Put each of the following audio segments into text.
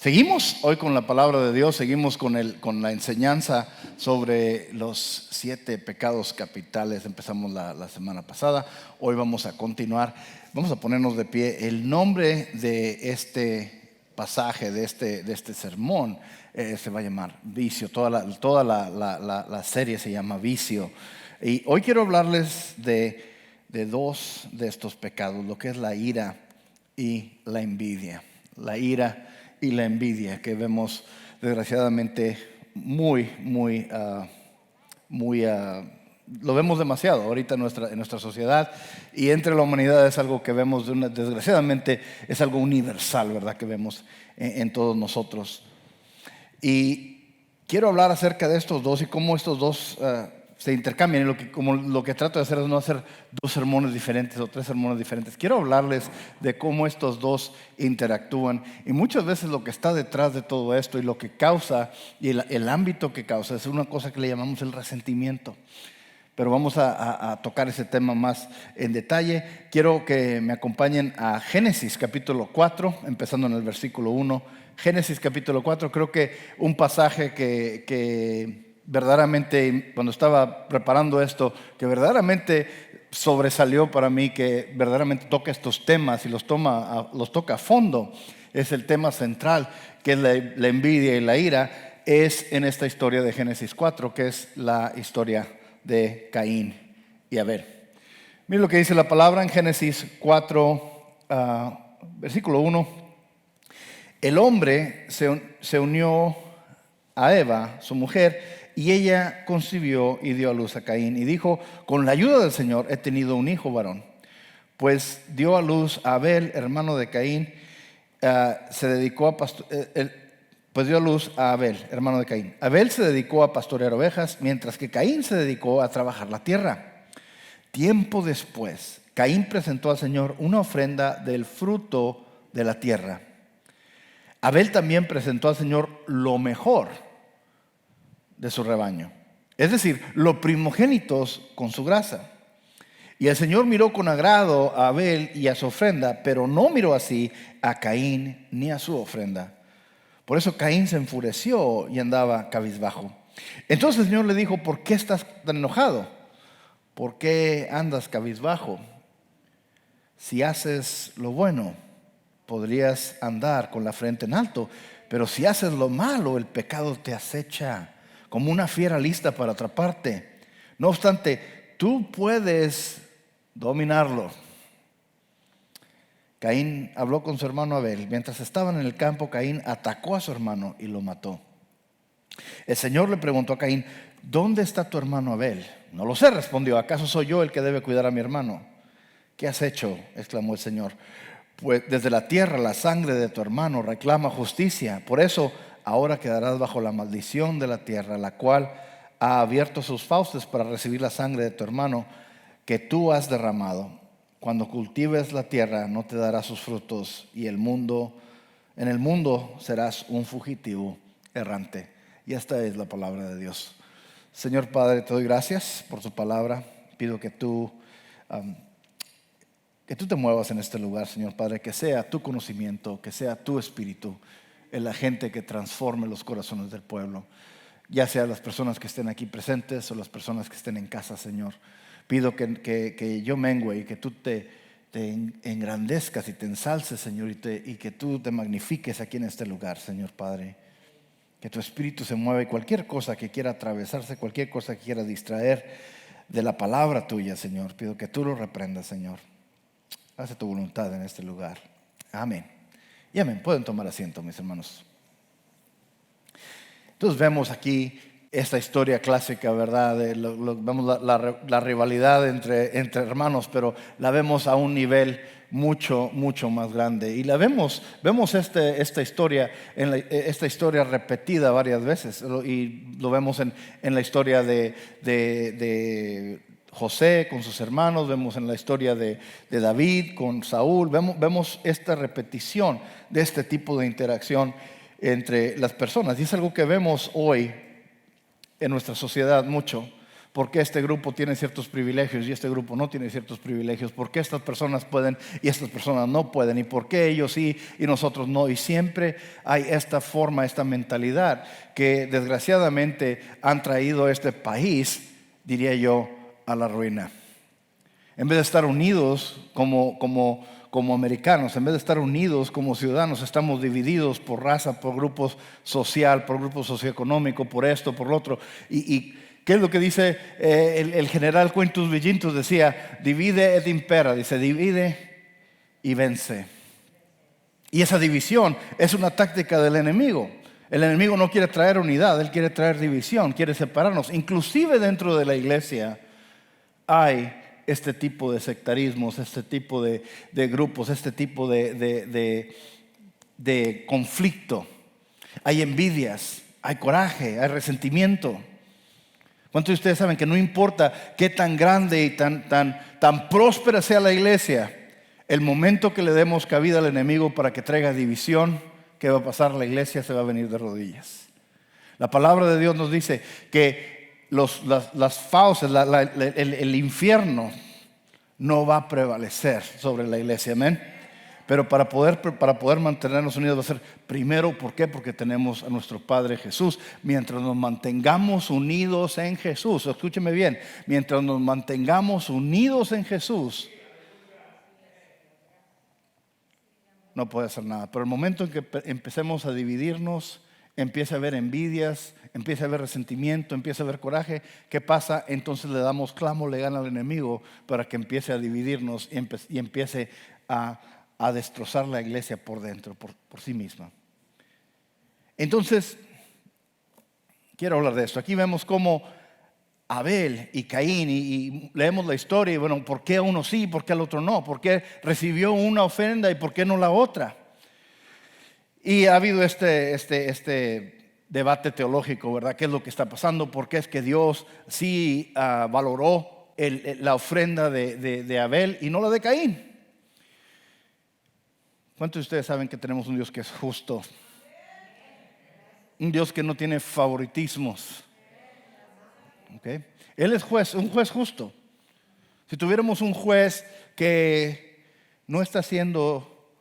Seguimos hoy con la palabra de Dios, seguimos con la enseñanza sobre los 7 pecados capitales. Empezamos la semana pasada, hoy vamos a continuar. Vamos a ponernos de pie. El nombre de este pasaje, de este sermón, se va a llamar Vicio. Toda la serie se llama Vicio. Y hoy quiero hablarles de 2 de estos pecados, lo que es la ira y la envidia. La ira y la envidia, que vemos desgraciadamente lo vemos demasiado ahorita en nuestra sociedad, y entre la humanidad es algo que vemos desgraciadamente, es algo universal, ¿verdad? Que vemos en todos nosotros. Y quiero hablar acerca de estos dos y cómo estos dos se intercambian. Lo que trato de hacer es no hacer 2 sermones diferentes o 3 sermones diferentes. Quiero hablarles de cómo estos dos interactúan, y muchas veces lo que está detrás de todo esto y lo que causa y el ámbito que causa es una cosa que le llamamos el resentimiento. Pero vamos a tocar ese tema más en detalle. Quiero que me acompañen a Génesis capítulo 4, empezando en el versículo 1. Génesis capítulo 4, creo que un pasaje que verdaderamente, cuando estaba preparando esto, que verdaderamente sobresalió para mí, que verdaderamente toca estos temas y los toca a fondo, es el tema central, que es la envidia y la ira, es en esta historia de Génesis 4, que es la historia de Caín y Abel. Miren lo que dice la palabra en Génesis 4, versículo 1. El hombre se unió a Eva, su mujer, y ella concibió y dio a luz a Caín. Y dijo: con la ayuda del Señor he tenido un hijo varón. Pues dio a luz a Abel, hermano de Caín. Pues dio a luz a Abel, hermano de Caín. Abel se dedicó a pastorear ovejas, mientras que Caín se dedicó a trabajar la tierra. Tiempo después, Caín presentó al Señor una ofrenda del fruto de la tierra. Abel también presentó al Señor lo mejor de su rebaño, es decir, los primogénitos con su grasa. Y el Señor miró con agrado a Abel y a su ofrenda, pero no miró así a Caín ni a su ofrenda. Por eso Caín se enfureció y andaba cabizbajo. Entonces el Señor le dijo: ¿por qué estás tan enojado? ¿Por qué andas cabizbajo? Si haces lo bueno, podrías andar con la frente en alto, pero si haces lo malo, el pecado te acecha como una fiera lista para atraparte. No obstante, tú puedes dominarlo. Caín habló con su hermano Abel. Mientras estaban en el campo, Caín atacó a su hermano y lo mató. El Señor le preguntó a Caín: ¿dónde está tu hermano Abel? No lo sé, respondió. ¿Acaso soy yo el que debe cuidar a mi hermano? ¿Qué has hecho?, exclamó el Señor. Pues desde la tierra la sangre de tu hermano reclama justicia. Por eso ahora quedarás bajo la maldición de la tierra, la cual ha abierto sus fauces para recibir la sangre de tu hermano que tú has derramado. Cuando cultives la tierra no te dará sus frutos, y en el mundo serás un fugitivo errante. Y esta es la palabra de Dios. Señor Padre, te doy gracias por tu palabra. Pido que tú te muevas en este lugar, Señor Padre, que sea tu conocimiento, que sea tu espíritu en la gente que transforme los corazones del pueblo, ya sea las personas que estén aquí presentes o las personas que estén en casa, Señor. Pido que yo mengue y que tú te engrandezcas y te ensalces, Señor, y que tú te magnifiques aquí en este lugar, Señor Padre. Que tu espíritu se mueva, y cualquier cosa que quiera atravesarse, cualquier cosa que quiera distraer de la palabra tuya, Señor, pido que tú lo reprendas, Señor. Haz tu voluntad en este lugar. Amén. Y amén. Pueden tomar asiento, mis hermanos. Entonces vemos aquí esta historia clásica, ¿verdad? Vemos la rivalidad entre hermanos, pero la vemos a un nivel mucho más grande. Y vemos esta historia repetida varias veces. Y lo vemos en la historia de José con sus hermanos, vemos en la historia de David con Saúl. Vemos esta repetición de este tipo de interacción entre las personas, y es algo que vemos hoy en nuestra sociedad mucho, ¿Por qué este grupo tiene ciertos privilegios y este grupo no tiene ciertos privilegios? ¿Por qué estas personas pueden y estas personas no pueden? ¿Y por qué ellos sí y nosotros no? Y siempre hay esta forma, esta mentalidad que desgraciadamente han traído a este país, diría yo, a la ruina. En vez de estar unidos como americanos, en vez de estar unidos como ciudadanos, estamos divididos por raza, por grupos social, por grupo socioeconómico, por esto, por lo otro. ¿Y qué es lo que dice el general Quintus Vigintus? Decía, divide et impera, dice, divide y vence. Y esa división es una táctica del enemigo. El enemigo no quiere traer unidad, él quiere traer división, quiere separarnos. Inclusive dentro de la iglesia hay este tipo de sectarismos, este tipo de grupos, este tipo de conflicto. Hay envidias, hay coraje, hay resentimiento. ¿Cuántos de ustedes saben que no importa qué tan grande y tan próspera sea la iglesia, el momento que le demos cabida al enemigo para que traiga división, ¿qué va a pasar? La iglesia se va a venir de rodillas. La palabra de Dios nos dice que las fauces, el infierno no va a prevalecer sobre la iglesia, amén. Pero para poder mantenernos unidos va a ser primero, ¿por qué? Porque tenemos a nuestro Padre Jesús. Mientras nos mantengamos unidos en Jesús, escúcheme bien, mientras nos mantengamos unidos en Jesús, no puede hacer nada. Pero el momento en que empecemos a dividirnos, empieza a haber envidias, empieza a haber resentimiento, empieza a haber coraje, ¿qué pasa? Entonces le damos clamo legal al enemigo para que empiece a dividirnos y empiece a destrozar la iglesia por dentro, por sí misma. Entonces, quiero hablar de esto. Aquí vemos cómo Abel y Caín, y leemos la historia, y bueno, ¿por qué a uno sí, por qué al otro no? ¿Por qué recibió una ofrenda y por qué no la otra? Y ha habido este debate teológico, ¿verdad? ¿Qué es lo que está pasando? ¿Por qué es que Dios sí valoró la ofrenda de Abel y no la de Caín? ¿Cuántos de ustedes saben que tenemos un Dios que es justo? Un Dios que no tiene favoritismos. ¿Okay? Él es juez, un juez justo. Si tuviéramos un juez que no está haciendo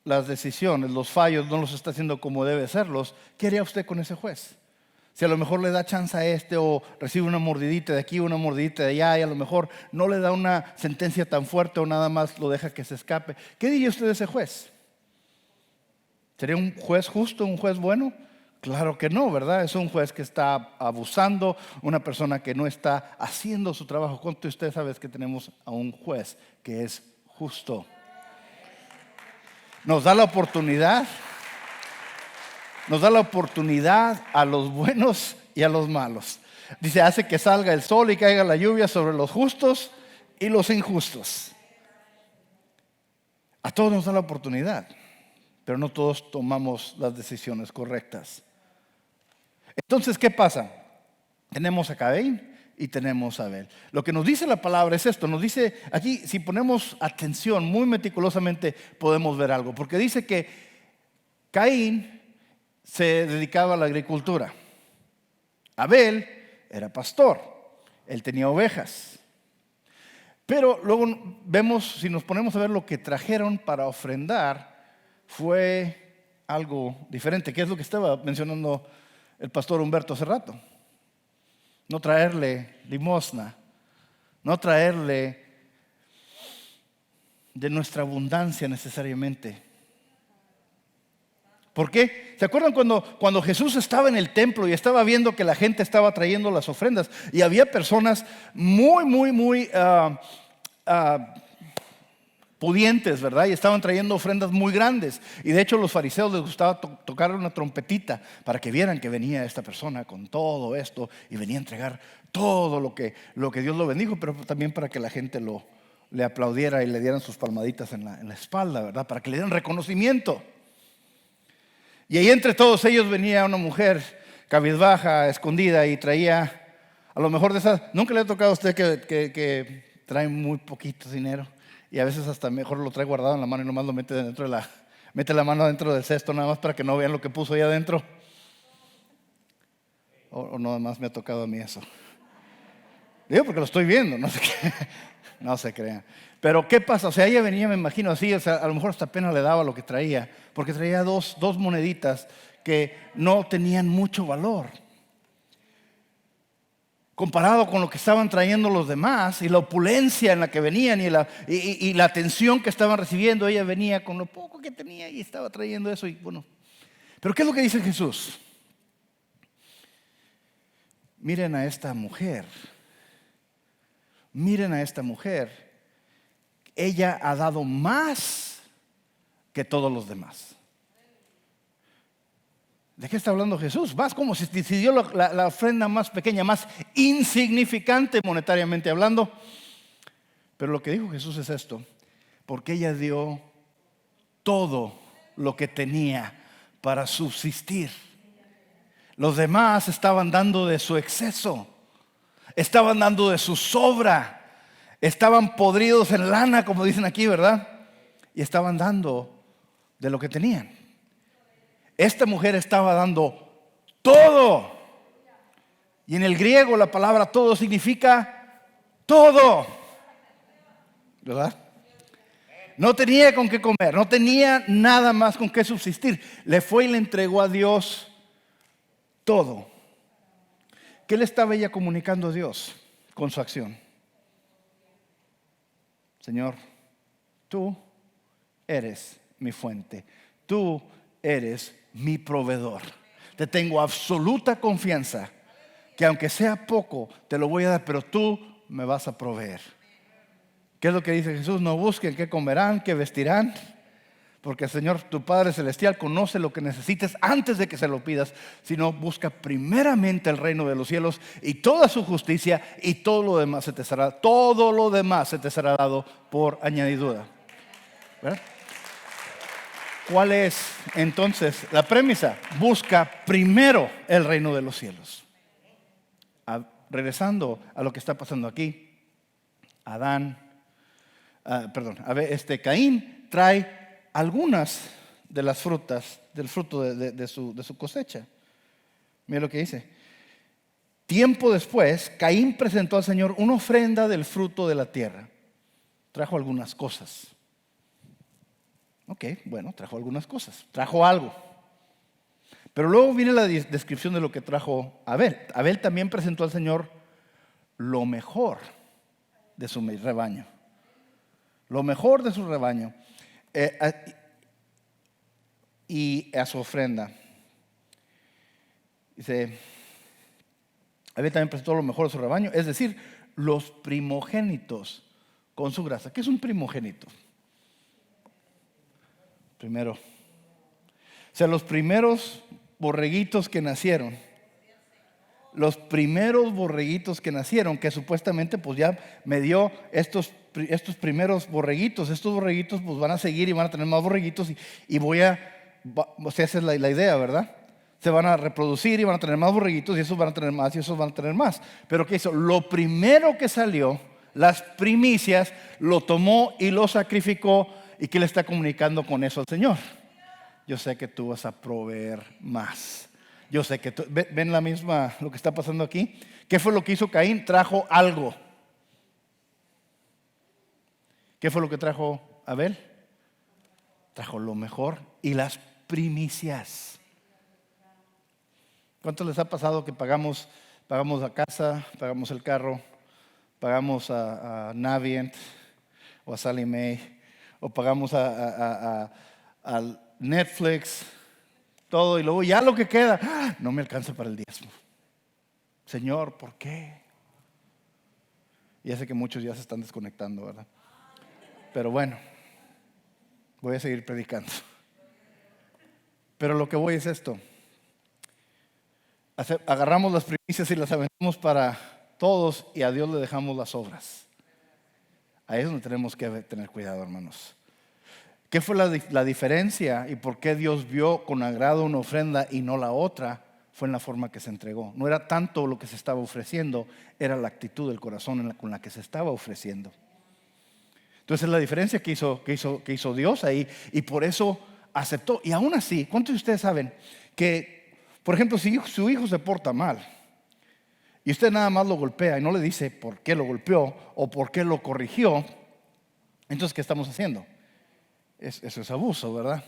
las decisiones, los fallos, no los está haciendo como debe serlos, ¿qué haría usted con ese juez? Si a lo mejor le da chance a o recibe una mordidita de aquí, una mordidita de allá, y a lo mejor no le da una sentencia tan fuerte o nada más lo deja que se escape, ¿qué diría usted de ese juez? ¿Sería un juez justo, un juez bueno? Claro que no, ¿verdad? Es un juez que está abusando, una persona que no está haciendo su trabajo. ¿Cuánto de ustedes saben que tenemos a un juez que es justo? Nos da la oportunidad a los buenos y a los malos. Dice, hace que salga el sol y caiga la lluvia sobre los justos y los injustos. A todos nos da la oportunidad, pero no todos tomamos las decisiones correctas. Entonces, ¿qué pasa? Tenemos a Caín y tenemos a Abel. Lo que nos dice la palabra es esto. Nos dice aquí, si ponemos atención muy meticulosamente, podemos ver algo. Porque dice que Caín se dedicaba a la agricultura. Abel era pastor. Él tenía ovejas. Pero luego vemos, si nos ponemos a ver lo que trajeron para ofrendar, fue algo diferente. ¿Qué es lo que estaba mencionando el pastor Humberto hace rato? No traerle limosna, no traerle de nuestra abundancia necesariamente. ¿Por qué? ¿Se acuerdan cuando Jesús estaba en el templo y estaba viendo que la gente estaba trayendo las ofrendas y había personas muy pudientes, ¿verdad? Y estaban trayendo ofrendas muy grandes. Y de hecho los fariseos les gustaba tocar una trompetita para que vieran que venía esta persona con todo esto y venía a entregar todo lo que Dios lo bendijo, pero también para que la gente le aplaudiera y le dieran sus palmaditas en la espalda, ¿verdad? Para que le dieran reconocimiento. Y ahí entre todos ellos venía una mujer cabizbaja, escondida, y traía, a lo mejor de esas, ¿nunca le ha tocado a usted que trae muy poquito dinero? Y a veces hasta mejor lo trae guardado en la mano y nomás lo mete mete la mano dentro del cesto nada más para que no vean lo que puso ahí adentro. O nada más me ha tocado a mí eso. Digo porque lo estoy viendo, no sé qué. No se crean. Pero ¿qué pasa? O sea, ella venía, me imagino así, o sea, a lo mejor hasta pena le daba lo que traía, porque traía dos moneditas que no tenían mucho valor. Comparado con lo que estaban trayendo los demás y la opulencia en la que venían y la atención que estaban recibiendo, ella venía con lo poco que tenía y estaba trayendo eso. Y bueno, pero ¿qué es lo que dice Jesús? Miren a esta mujer. Miren a esta mujer. Ella ha dado más que todos los demás. ¿De qué está hablando Jesús? Más como si dio la ofrenda más pequeña, más insignificante monetariamente hablando. Pero lo que dijo Jesús es esto: porque ella dio todo lo que tenía para subsistir. Los demás estaban dando de su exceso, estaban dando de su sobra. Estaban podridos en lana, como dicen aquí, ¿verdad? Y estaban dando de lo que tenían. Esta mujer estaba dando todo. Y en el griego la palabra todo significa todo, ¿verdad? No tenía con qué comer, no tenía nada más con qué subsistir. Le fue y le entregó a Dios todo. ¿Qué le estaba ella comunicando a Dios con su acción? Señor, tú eres mi fuente, tú eres mi proveedor. Te tengo absoluta confianza que aunque sea poco, te lo voy a dar, pero tú me vas a proveer. ¿Qué es lo que dice Jesús? No busquen qué comerán, qué vestirán, porque el Señor, tu Padre Celestial, conoce lo que necesites antes de que se lo pidas, sino busca primeramente el reino de los cielos y toda su justicia, y todo lo demás se te será dado por añadidura. ¿Verdad? ¿Cuál es entonces la premisa? Busca primero el reino de los cielos. Regresando a lo que está pasando aquí, Caín trae algunas de las frutas, del fruto de su cosecha. Mira lo que dice. Tiempo después, Caín presentó al Señor una ofrenda del fruto de la tierra. Trajo algunas cosas. Trajo algunas cosas. Trajo algo. Pero luego viene la descripción de lo que trajo Abel. Abel también presentó al Señor lo mejor de su rebaño. Lo mejor de su rebaño. Y a su ofrenda. Dice, Abel también presentó lo mejor de su rebaño, es decir, los primogénitos con su grasa. ¿Qué es un primogénito? Primero. O sea, los primeros borreguitos que nacieron. Los primeros borreguitos que nacieron, que supuestamente pues ya me dio estos primeros borreguitos. Estos borreguitos pues van a seguir y van a tener más borreguitos o sea, esa es la idea, ¿verdad? Se van a reproducir y van a tener más borreguitos y esos van a tener más y esos van a tener más. Pero ¿qué hizo? Lo primero que salió, las primicias, lo tomó y lo sacrificó. ¿Y qué le está comunicando con eso al Señor? Yo sé que tú vas a proveer más. Yo sé que ven la misma lo que está pasando aquí. ¿Qué fue lo que hizo Caín? Trajo algo. ¿Qué fue lo que trajo Abel? Trajo lo mejor y las primicias. ¿Cuánto les ha pasado que pagamos la casa, pagamos el carro, pagamos a Navient o a Sallie Mae, o pagamos a Netflix, todo, y luego ya lo que queda, no me alcanza para el diezmo? Señor, ¿por qué? Y ya sé que muchos ya se están desconectando, ¿verdad? Pero bueno, voy a seguir predicando. Pero lo que voy es esto. Agarramos las primicias y las aventamos para todos y a Dios le dejamos las obras. Ahí es donde tenemos que tener cuidado, hermanos. ¿Qué fue la diferencia y por qué Dios vio con agrado una ofrenda y no la otra? Fue en la forma que se entregó. No era tanto lo que se estaba ofreciendo, era la actitud del corazón con la que se estaba ofreciendo. Entonces es la diferencia que hizo Dios ahí, y por eso aceptó. Y aún así, ¿cuántos de ustedes saben que, por ejemplo, si su hijo se porta mal y usted nada más lo golpea y no le dice por qué lo golpeó o por qué lo corrigió, entonces ¿qué estamos haciendo? Eso es abuso, ¿verdad?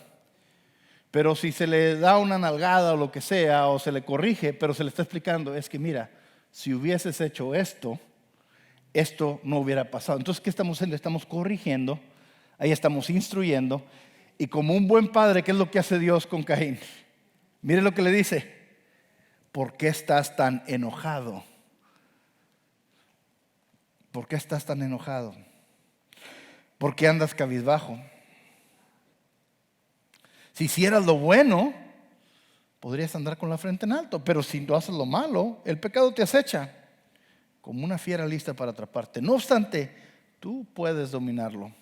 Pero si se le da una nalgada o lo que sea, o se le corrige, pero se le está explicando, es que mira, si hubieses hecho esto no hubiera pasado. Entonces, ¿qué estamos haciendo? Estamos corrigiendo, ahí estamos instruyendo, y como un buen padre, ¿qué es lo que hace Dios con Caín? Mire lo que le dice: ¿por qué estás tan enojado? ¿Por qué estás tan enojado? ¿Por qué andas cabizbajo? Si hicieras lo bueno, podrías andar con la frente en alto, pero si no haces lo malo, el pecado te acecha como una fiera lista para atraparte. No obstante, tú puedes dominarlo.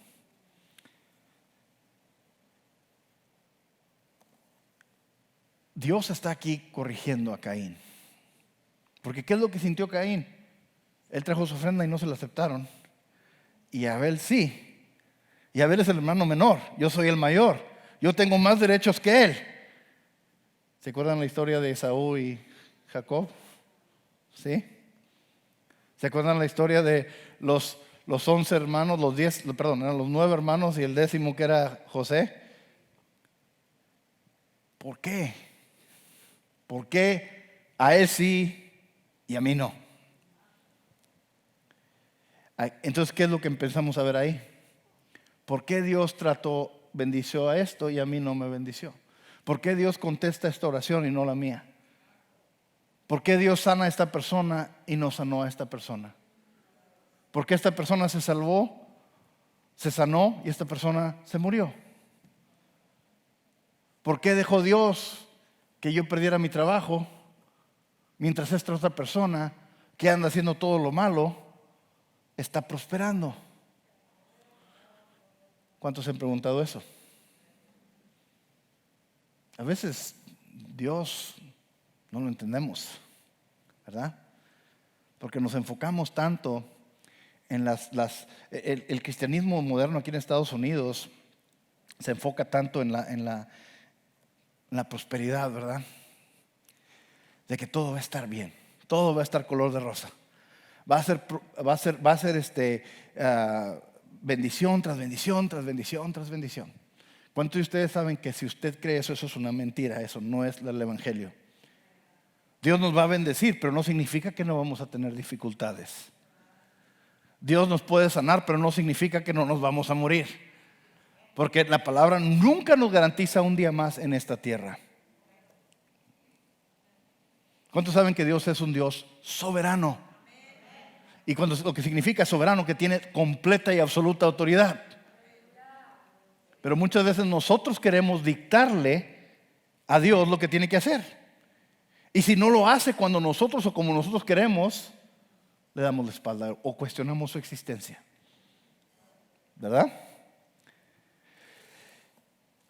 Dios está aquí corrigiendo a Caín. Porque ¿qué es lo que sintió Caín? Él trajo su ofrenda y no se la aceptaron. Y Abel sí. Y Abel es el hermano menor, yo soy el mayor. Yo tengo más derechos que él. ¿Se acuerdan la historia de Esaú y Jacob? ¿Sí? ¿Se acuerdan la historia de los 11 hermanos, eran los 9 hermanos y el 10º que era José? ¿Por qué? ¿Por qué a él sí y a mí no? Entonces, ¿qué es lo que empezamos a ver ahí? ¿Por qué Dios bendició a esto y a mí no me bendició? ¿Por qué Dios contesta esta oración y no la mía? ¿Por qué Dios sana a esta persona y no sanó a esta persona? ¿Por qué esta persona se salvó, se sanó y esta persona se murió? ¿Por qué dejó Dios que yo perdiera mi trabajo mientras esta otra persona que anda haciendo todo lo malo está prosperando? ¿Cuántos se han preguntado eso? A veces Dios no lo entendemos, ¿verdad? Porque nos enfocamos tanto en el cristianismo moderno aquí en Estados Unidos se enfoca tanto en la prosperidad, ¿verdad? De que todo va a estar bien, todo va a estar color de rosa. Va a ser bendición tras bendición tras bendición tras bendición. ¿Cuántos de ustedes saben que si usted cree eso es una mentira? Eso no es el evangelio. Dios nos va a bendecir, pero no significa que no vamos a tener dificultades. Dios nos puede sanar, pero no significa que no nos vamos a morir. Porque la palabra nunca nos garantiza un día más en esta tierra. ¿Cuántos saben que Dios es un Dios soberano? Y lo que significa soberano, que tiene completa y absoluta autoridad. Pero muchas veces nosotros queremos dictarle a Dios lo que tiene que hacer. Y si no lo hace cuando nosotros o como nosotros queremos, le damos la espalda o cuestionamos su existencia. ¿Verdad?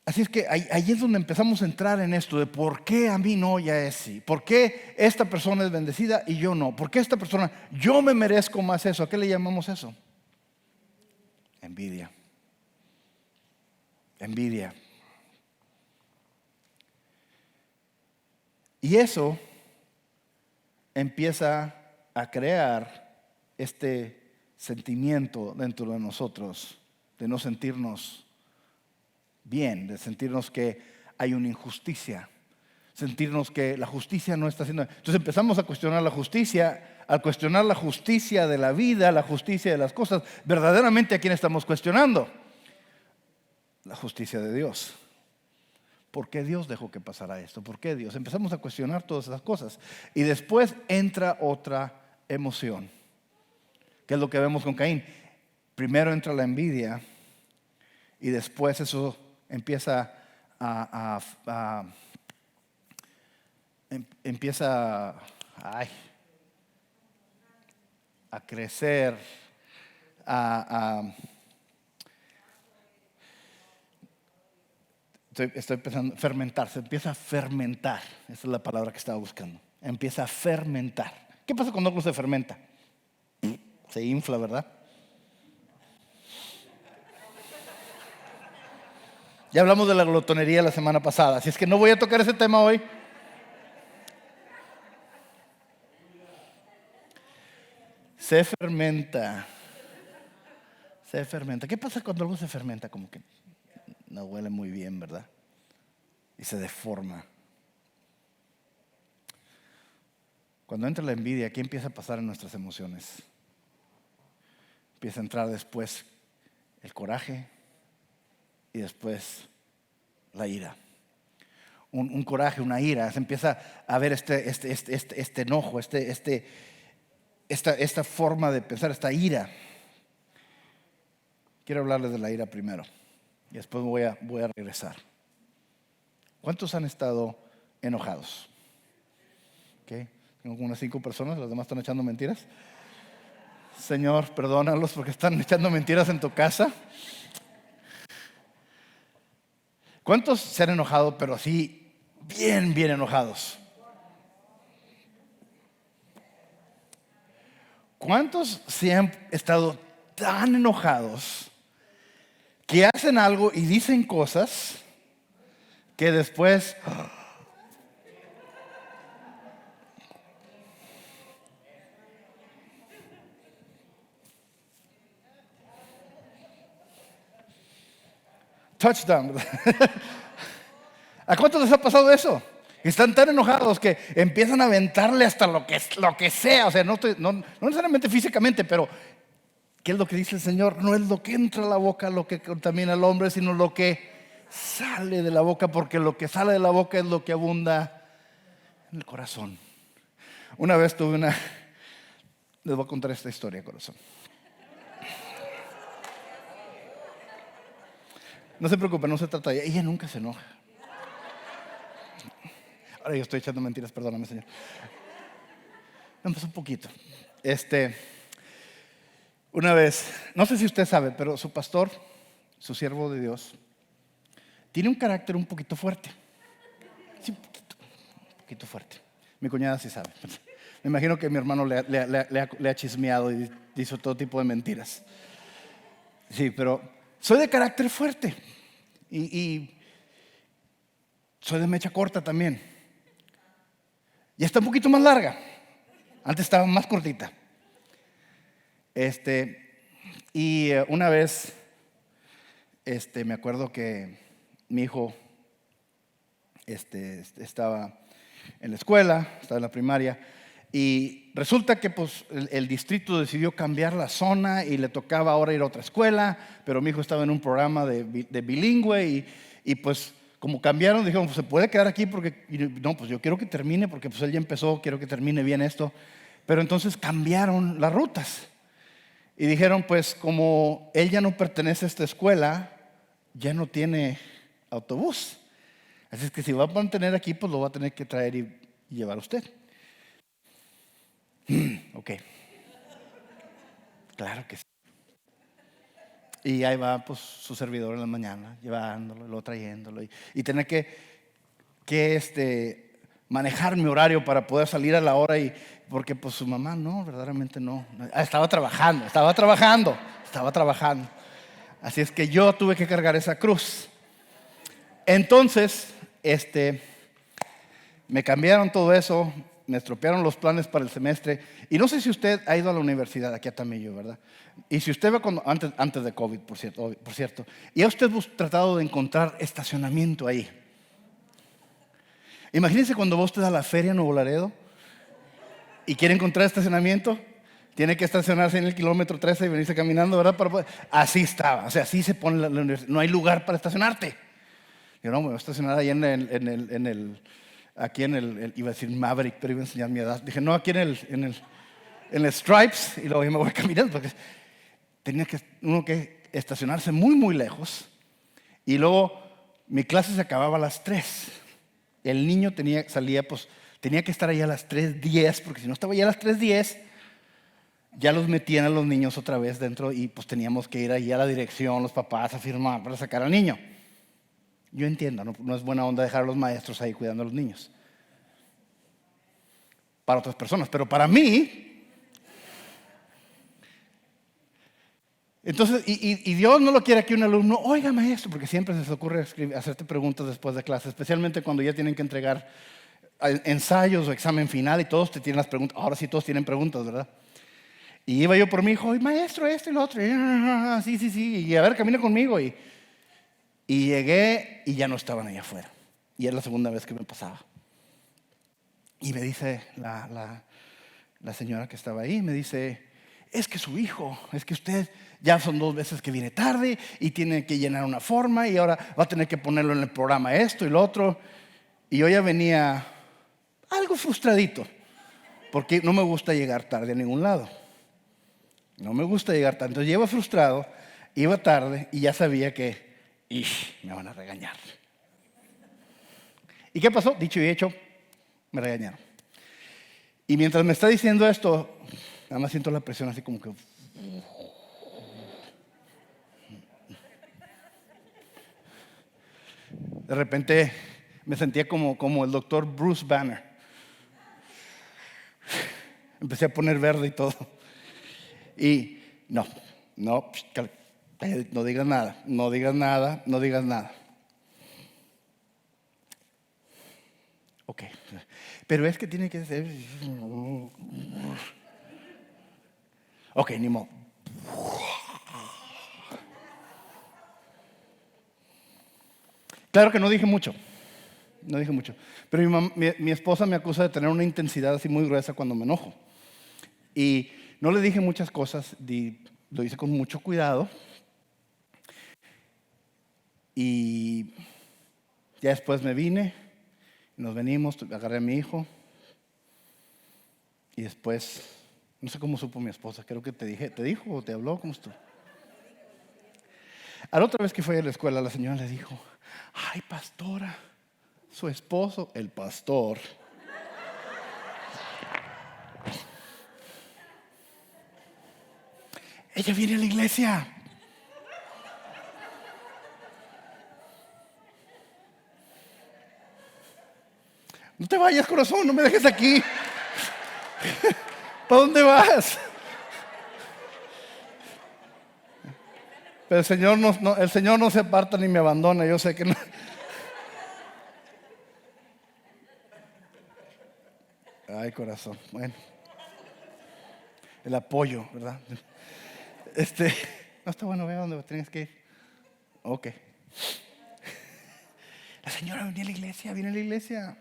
Así es que ahí es donde empezamos a entrar en esto de por qué a mí no y a él sí. ¿Por qué esta persona es bendecida y yo no? ¿Por qué esta persona, yo me merezco más eso? ¿A qué le llamamos eso? Envidia. Envidia. Y eso empieza a crear este sentimiento dentro de nosotros de no sentirnos bien, de sentirnos que hay una injusticia, sentirnos que la justicia no está haciendo. Entonces empezamos a cuestionar la justicia. Al cuestionar la justicia de la vida, la justicia de las cosas, verdaderamente ¿a quién estamos cuestionando? La justicia de Dios. ¿Por qué Dios dejó que pasara esto? ¿Por qué Dios? Empezamos a cuestionar todas esas cosas. Y después entra otra emoción, que es lo que vemos con Caín. Primero entra la envidia y después eso empieza a crecer, estoy pensando, fermentar, se empieza a fermentar. Esa es la palabra que estaba buscando. Empieza a fermentar. ¿Qué pasa cuando algo se fermenta? Se infla, ¿verdad? Ya hablamos de la glotonería la semana pasada, así es que no voy a tocar ese tema hoy. Se fermenta. Se fermenta. ¿Qué pasa cuando algo se fermenta? Como que no huele muy bien, ¿verdad? Y se deforma. Cuando entra la envidia, ¿qué empieza a pasar en nuestras emociones? Empieza a entrar después el coraje y después la ira. Un coraje, una ira. Se empieza a ver este enojo, esta forma de pensar, esta ira. Quiero hablarles de la ira primero y después voy a regresar. ¿Cuántos han estado enojados? ¿Okay? Tengo como unas 5 personas, las demás están echando mentiras. Señor, perdónalos porque están echando mentiras en tu casa. ¿Cuántos se han enojado, pero así, bien enojados? ¿Cuántos se han estado tan enojados que hacen algo y dicen cosas que después touchdown? ¿A cuántos les ha pasado eso? Están tan enojados que empiezan a aventarle hasta lo que sea. O sea, no necesariamente físicamente, pero ¿qué es lo que dice el Señor? No es lo que entra a la boca lo que contamina al hombre, sino lo que sale de la boca, porque lo que sale de la boca es lo que abunda en el corazón. Una vez les voy a contar esta historia, corazón. No se preocupen, no se trata de ella nunca se enoja. Ahora yo estoy echando mentiras, perdóname, Señor. No, pues un poquito. Una vez, no sé si usted sabe, pero su pastor, su siervo de Dios, tiene un carácter un poquito fuerte. Sí, un poquito fuerte. Mi cuñada sí sabe. Me imagino que mi hermano le ha chismeado y hizo todo tipo de mentiras. Sí, pero soy de carácter fuerte y soy de mecha corta también. Ya está un poquito más larga. Antes estaba más cortita. Y una vez, me acuerdo que mi hijo estaba en la escuela, estaba en la primaria, y resulta que pues, el distrito decidió cambiar la zona y le tocaba ahora ir a otra escuela, pero mi hijo estaba en un programa de bilingüe y pues como cambiaron, dijeron, pues se puede quedar aquí porque, no, pues yo quiero que termine porque pues él ya empezó, quiero que termine bien esto. Pero entonces cambiaron las rutas y dijeron, pues como él ya no pertenece a esta escuela, ya no tiene autobús. Así es que si va a mantener aquí, pues lo va a tener que traer y llevar usted. Ok. Claro que sí. Y ahí va pues su servidor en la mañana, llevándolo, luego trayéndolo y tener que manejar mi horario para poder salir a la hora porque pues su mamá no, verdaderamente no. Estaba trabajando. Así es que yo tuve que cargar esa cruz. Entonces, me cambiaron todo eso, me estropearon los planes para el semestre. Y no sé si usted ha ido a la universidad aquí a Tamillo, ¿verdad? Y si usted va antes de COVID, por cierto, y ha usted tratado de encontrar estacionamiento ahí. Imagínense cuando va usted a la feria en Nuevo Laredo y quiere encontrar estacionamiento, tiene que estacionarse en el kilómetro 13 y venirse caminando, ¿verdad? Así estaba, o sea, así se pone la universidad. No hay lugar para estacionarte. Yo no, me voy a estacionar ahí aquí en el, iba a decir Maverick, pero iba a enseñar mi edad. Dije, no, aquí en el Stripes, y luego yo me voy caminando, porque tenía uno que estacionarse muy lejos. Y luego mi clase se acababa a las 3. El niño tenía que estar ahí a las 3:10, porque si no estaba ahí a las 3:10, ya los metían a los niños otra vez dentro y pues teníamos que ir ahí a la dirección, los papás, a firmar para sacar al niño. Yo entiendo, no es buena onda dejar a los maestros ahí cuidando a los niños. Para otras personas, pero para mí. Entonces, y Dios no lo quiere que un alumno, oiga maestro, porque siempre se les ocurre hacerte preguntas después de clase, especialmente cuando ya tienen que entregar ensayos o examen final y todos te tienen las preguntas. Ahora sí todos tienen preguntas, ¿verdad? Y iba yo por mi hijo, y maestro, esto y lo otro. Sí, sí, sí. Y a ver, camina conmigo. Y llegué y ya no estaban allá afuera. Y era la segunda vez que me pasaba. Y me dice la señora que estaba ahí, me dice, es que su hijo, es que usted ya son 2 veces que viene tarde y tiene que llenar una forma y ahora va a tener que ponerlo en el programa esto y lo otro. Y yo ya venía algo frustradito, porque no me gusta llegar tarde a ningún lado. No me gusta llegar tarde. Entonces llevo frustrado, iba tarde y ya sabía que me van a regañar. ¿Y qué pasó? Dicho y hecho, me regañaron. Y mientras me está diciendo esto, nada más siento la presión así como que... De repente me sentía como el doctor Bruce Banner. Empecé a poner verde y todo. Y no digas nada, no digas nada, no digas nada. Ok, pero es que tiene que ser... Ok, ni modo. Claro que no dije mucho, pero mi esposa me acusa de tener una intensidad así muy gruesa cuando me enojo. Y no le dije muchas cosas, lo hice con mucho cuidado. Y ya después me vine, nos venimos, agarré a mi hijo. Y después, no sé cómo supo mi esposa, creo que ¿te dijo o te habló? ¿Cómo estuvo? A la otra vez que fue a la escuela, la señora le dijo, ay, pastora, su esposo, el pastor, ella viene a la iglesia. No te vayas, corazón, no me dejes aquí. ¿Para dónde vas? Pero el Señor no se aparta ni me abandona, yo sé que no. Ay, corazón, bueno. El apoyo, ¿verdad? No está bueno, vea dónde tienes que ir. Ok. La señora viene a la iglesia.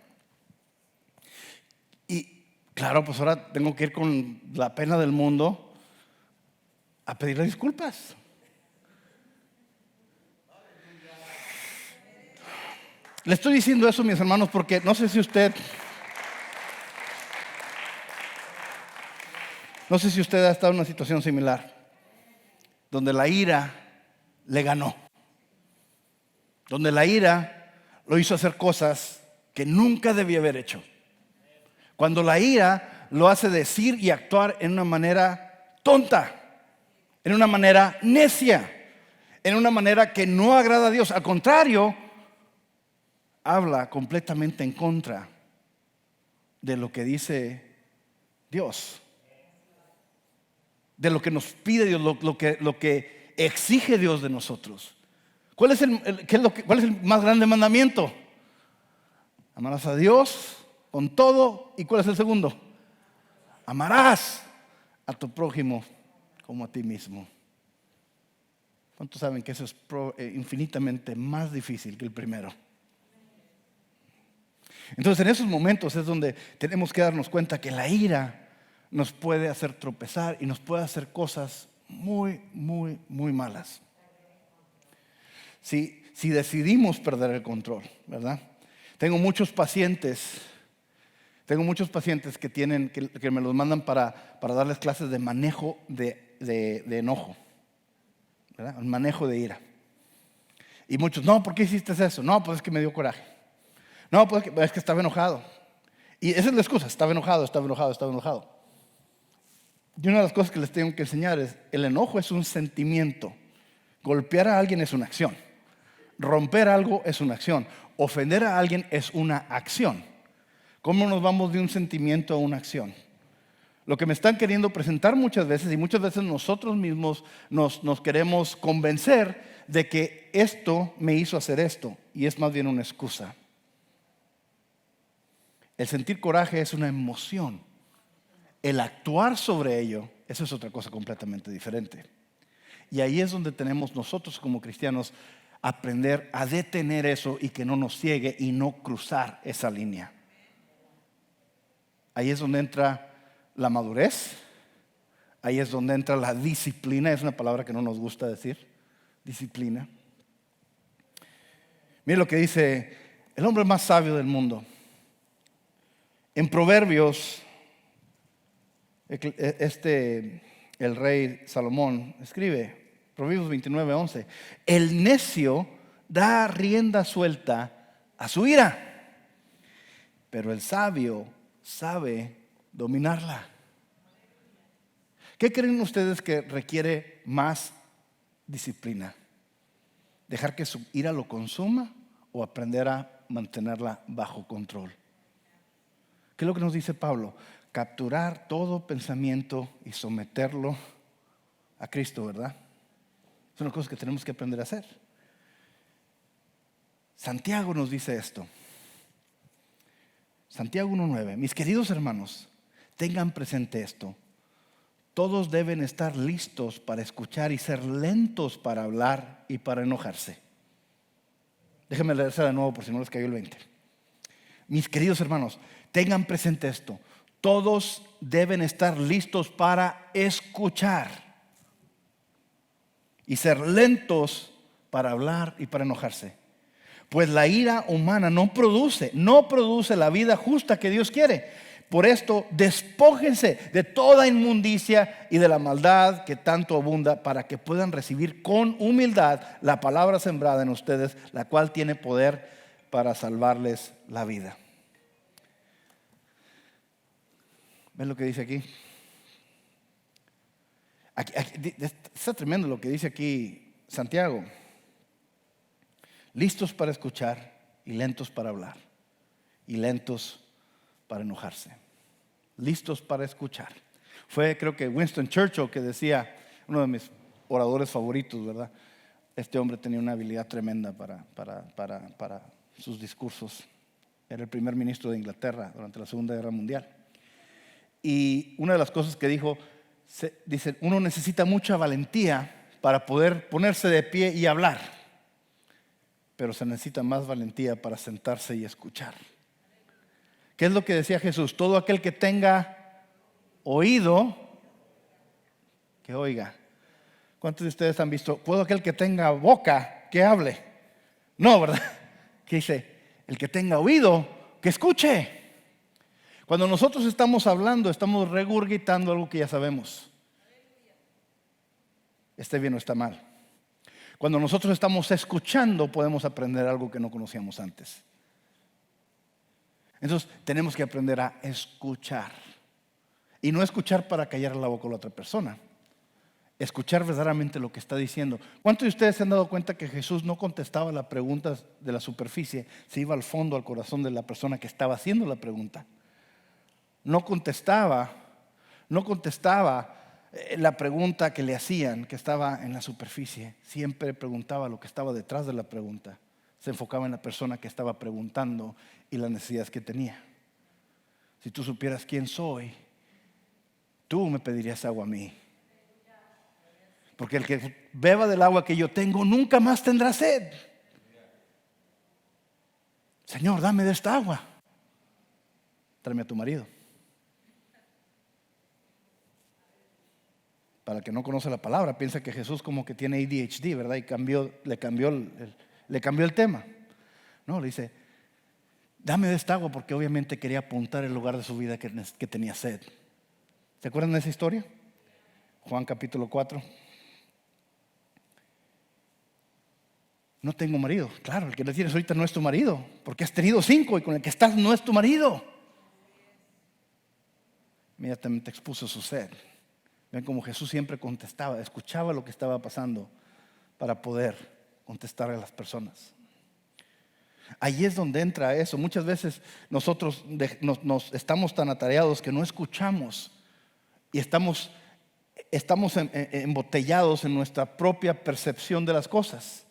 Y claro, pues ahora tengo que ir con la pena del mundo a pedirle disculpas. Le estoy diciendo eso, mis hermanos, porque no sé si usted ha estado en una situación similar, donde la ira le ganó, donde la ira lo hizo hacer cosas que nunca debía haber hecho. Cuando la ira lo hace decir y actuar en una manera tonta, en una manera necia, en una manera que no agrada a Dios. Al contrario, habla completamente en contra de lo que dice Dios, de lo que nos pide Dios, lo que exige Dios de nosotros. ¿Cuál es el más grande mandamiento? Amarás a Dios con todo. ¿Y cuál es el segundo? Amarás a tu prójimo como a ti mismo. ¿Cuántos saben que eso es infinitamente más difícil que el primero? Entonces en esos momentos es donde tenemos que darnos cuenta que la ira nos puede hacer tropezar y nos puede hacer cosas muy, muy, muy malas. Si decidimos perder el control, ¿verdad? Tengo muchos pacientes que me los mandan para darles clases de manejo de enojo, ¿verdad? El manejo de ira. Y muchos, no, ¿por qué hiciste eso? No, pues es que me dio coraje. No, pues es que estaba enojado. Y esa es la excusa, estaba enojado. Y una de las cosas que les tengo que enseñar es, el enojo es un sentimiento. Golpear a alguien es una acción. Romper algo es una acción. Ofender a alguien es una acción. ¿Cómo nos vamos de un sentimiento a una acción? Lo que me están queriendo presentar muchas veces, y muchas veces nosotros mismos nos queremos convencer de que esto me hizo hacer esto, y es más bien una excusa. El sentir coraje es una emoción. El actuar sobre ello Eso es otra cosa completamente diferente. Y ahí es donde tenemos nosotros como cristianos aprender a detener eso y que no nos ciegue y no cruzar esa línea. Ahí es donde entra la madurez. Ahí es donde entra la disciplina. Es una palabra que no nos gusta decir. Disciplina. Mire lo que dice el hombre más sabio del mundo. En Proverbios, el rey Salomón escribe, Proverbios 29:11, el necio da rienda suelta a su ira, pero el sabio sabe dominarla. ¿Qué creen ustedes que requiere más disciplina? ¿Dejar que su ira lo consuma o aprender a mantenerla bajo control? ¿Qué es lo que nos dice Pablo? Capturar todo pensamiento y someterlo a Cristo, ¿verdad? Son las cosas que tenemos que aprender a hacer. Santiago nos dice esto. Santiago 1:9. Mis queridos hermanos, tengan presente esto. Todos deben estar listos para escuchar y ser lentos para hablar y para enojarse. Déjenme leerse de nuevo por si no les cayó el 20. Mis queridos hermanos, tengan presente esto. Todos deben estar listos para escuchar y ser lentos para hablar y para enojarse. Pues la ira humana no produce la vida justa que Dios quiere. Por esto, despójense de toda inmundicia y de la maldad que tanto abunda, para que puedan recibir con humildad la palabra sembrada en ustedes, la cual tiene poder para salvarles la vida. ¿Ven lo que dice aquí? Está tremendo lo que dice aquí Santiago. Listos para escuchar y lentos para hablar y lentos para enojarse. Listos para escuchar. Fue, creo que Winston Churchill, que decía, uno de mis oradores favoritos, ¿verdad? Este hombre tenía una habilidad tremenda para sus discursos. Era el primer ministro de Inglaterra durante la Segunda Guerra Mundial. Y una de las cosas que dijo, dice, uno necesita mucha valentía para poder ponerse de pie y hablar, pero se necesita más valentía para sentarse y escuchar. ¿Qué es lo que decía Jesús? Todo aquel que tenga oído, que oiga. ¿Cuántos de ustedes han visto? Todo aquel que tenga boca, que hable. No, ¿verdad? ¿Qué dice? El que tenga oído, que escuche. Cuando nosotros estamos hablando, estamos regurgitando algo que ya sabemos. Esté bien o está mal. Cuando nosotros estamos escuchando, podemos aprender algo que no conocíamos antes. Entonces tenemos que aprender a escuchar. Y no escuchar para callar la boca a la otra persona. Escuchar verdaderamente lo que está diciendo. ¿Cuántos de ustedes se han dado cuenta que Jesús no contestaba las preguntas de la superficie? Se iba al fondo, al corazón de la persona que estaba haciendo la pregunta. No contestaba la pregunta que le hacían, que estaba en la superficie. Siempre preguntaba lo que estaba detrás de la pregunta. Se enfocaba en la persona que estaba preguntando y las necesidades que tenía. Si tú supieras quién soy, tú me pedirías agua a mí. Porque el que beba del agua que yo tengo nunca más tendrá sed. Señor, dame de esta agua. Tráeme a tu marido. Para el que no conoce la palabra, piensa que Jesús como que tiene ADHD, ¿verdad? Y le cambió el tema. No, le dice, dame de esta agua, porque obviamente quería apuntar el lugar de su vida que tenía sed. ¿Se acuerdan de esa historia? Juan capítulo 4. No tengo marido. Claro, el que le tienes ahorita no es tu marido, porque has tenido 5 y con el que estás no es tu marido. Inmediatamente expuso su sed. Ven cómo Jesús siempre contestaba, escuchaba lo que estaba pasando para poder contestar a las personas. Ahí es donde entra eso. Muchas veces nosotros nos estamos tan atareados que no escuchamos y estamos embotellados en nuestra propia percepción de las cosas.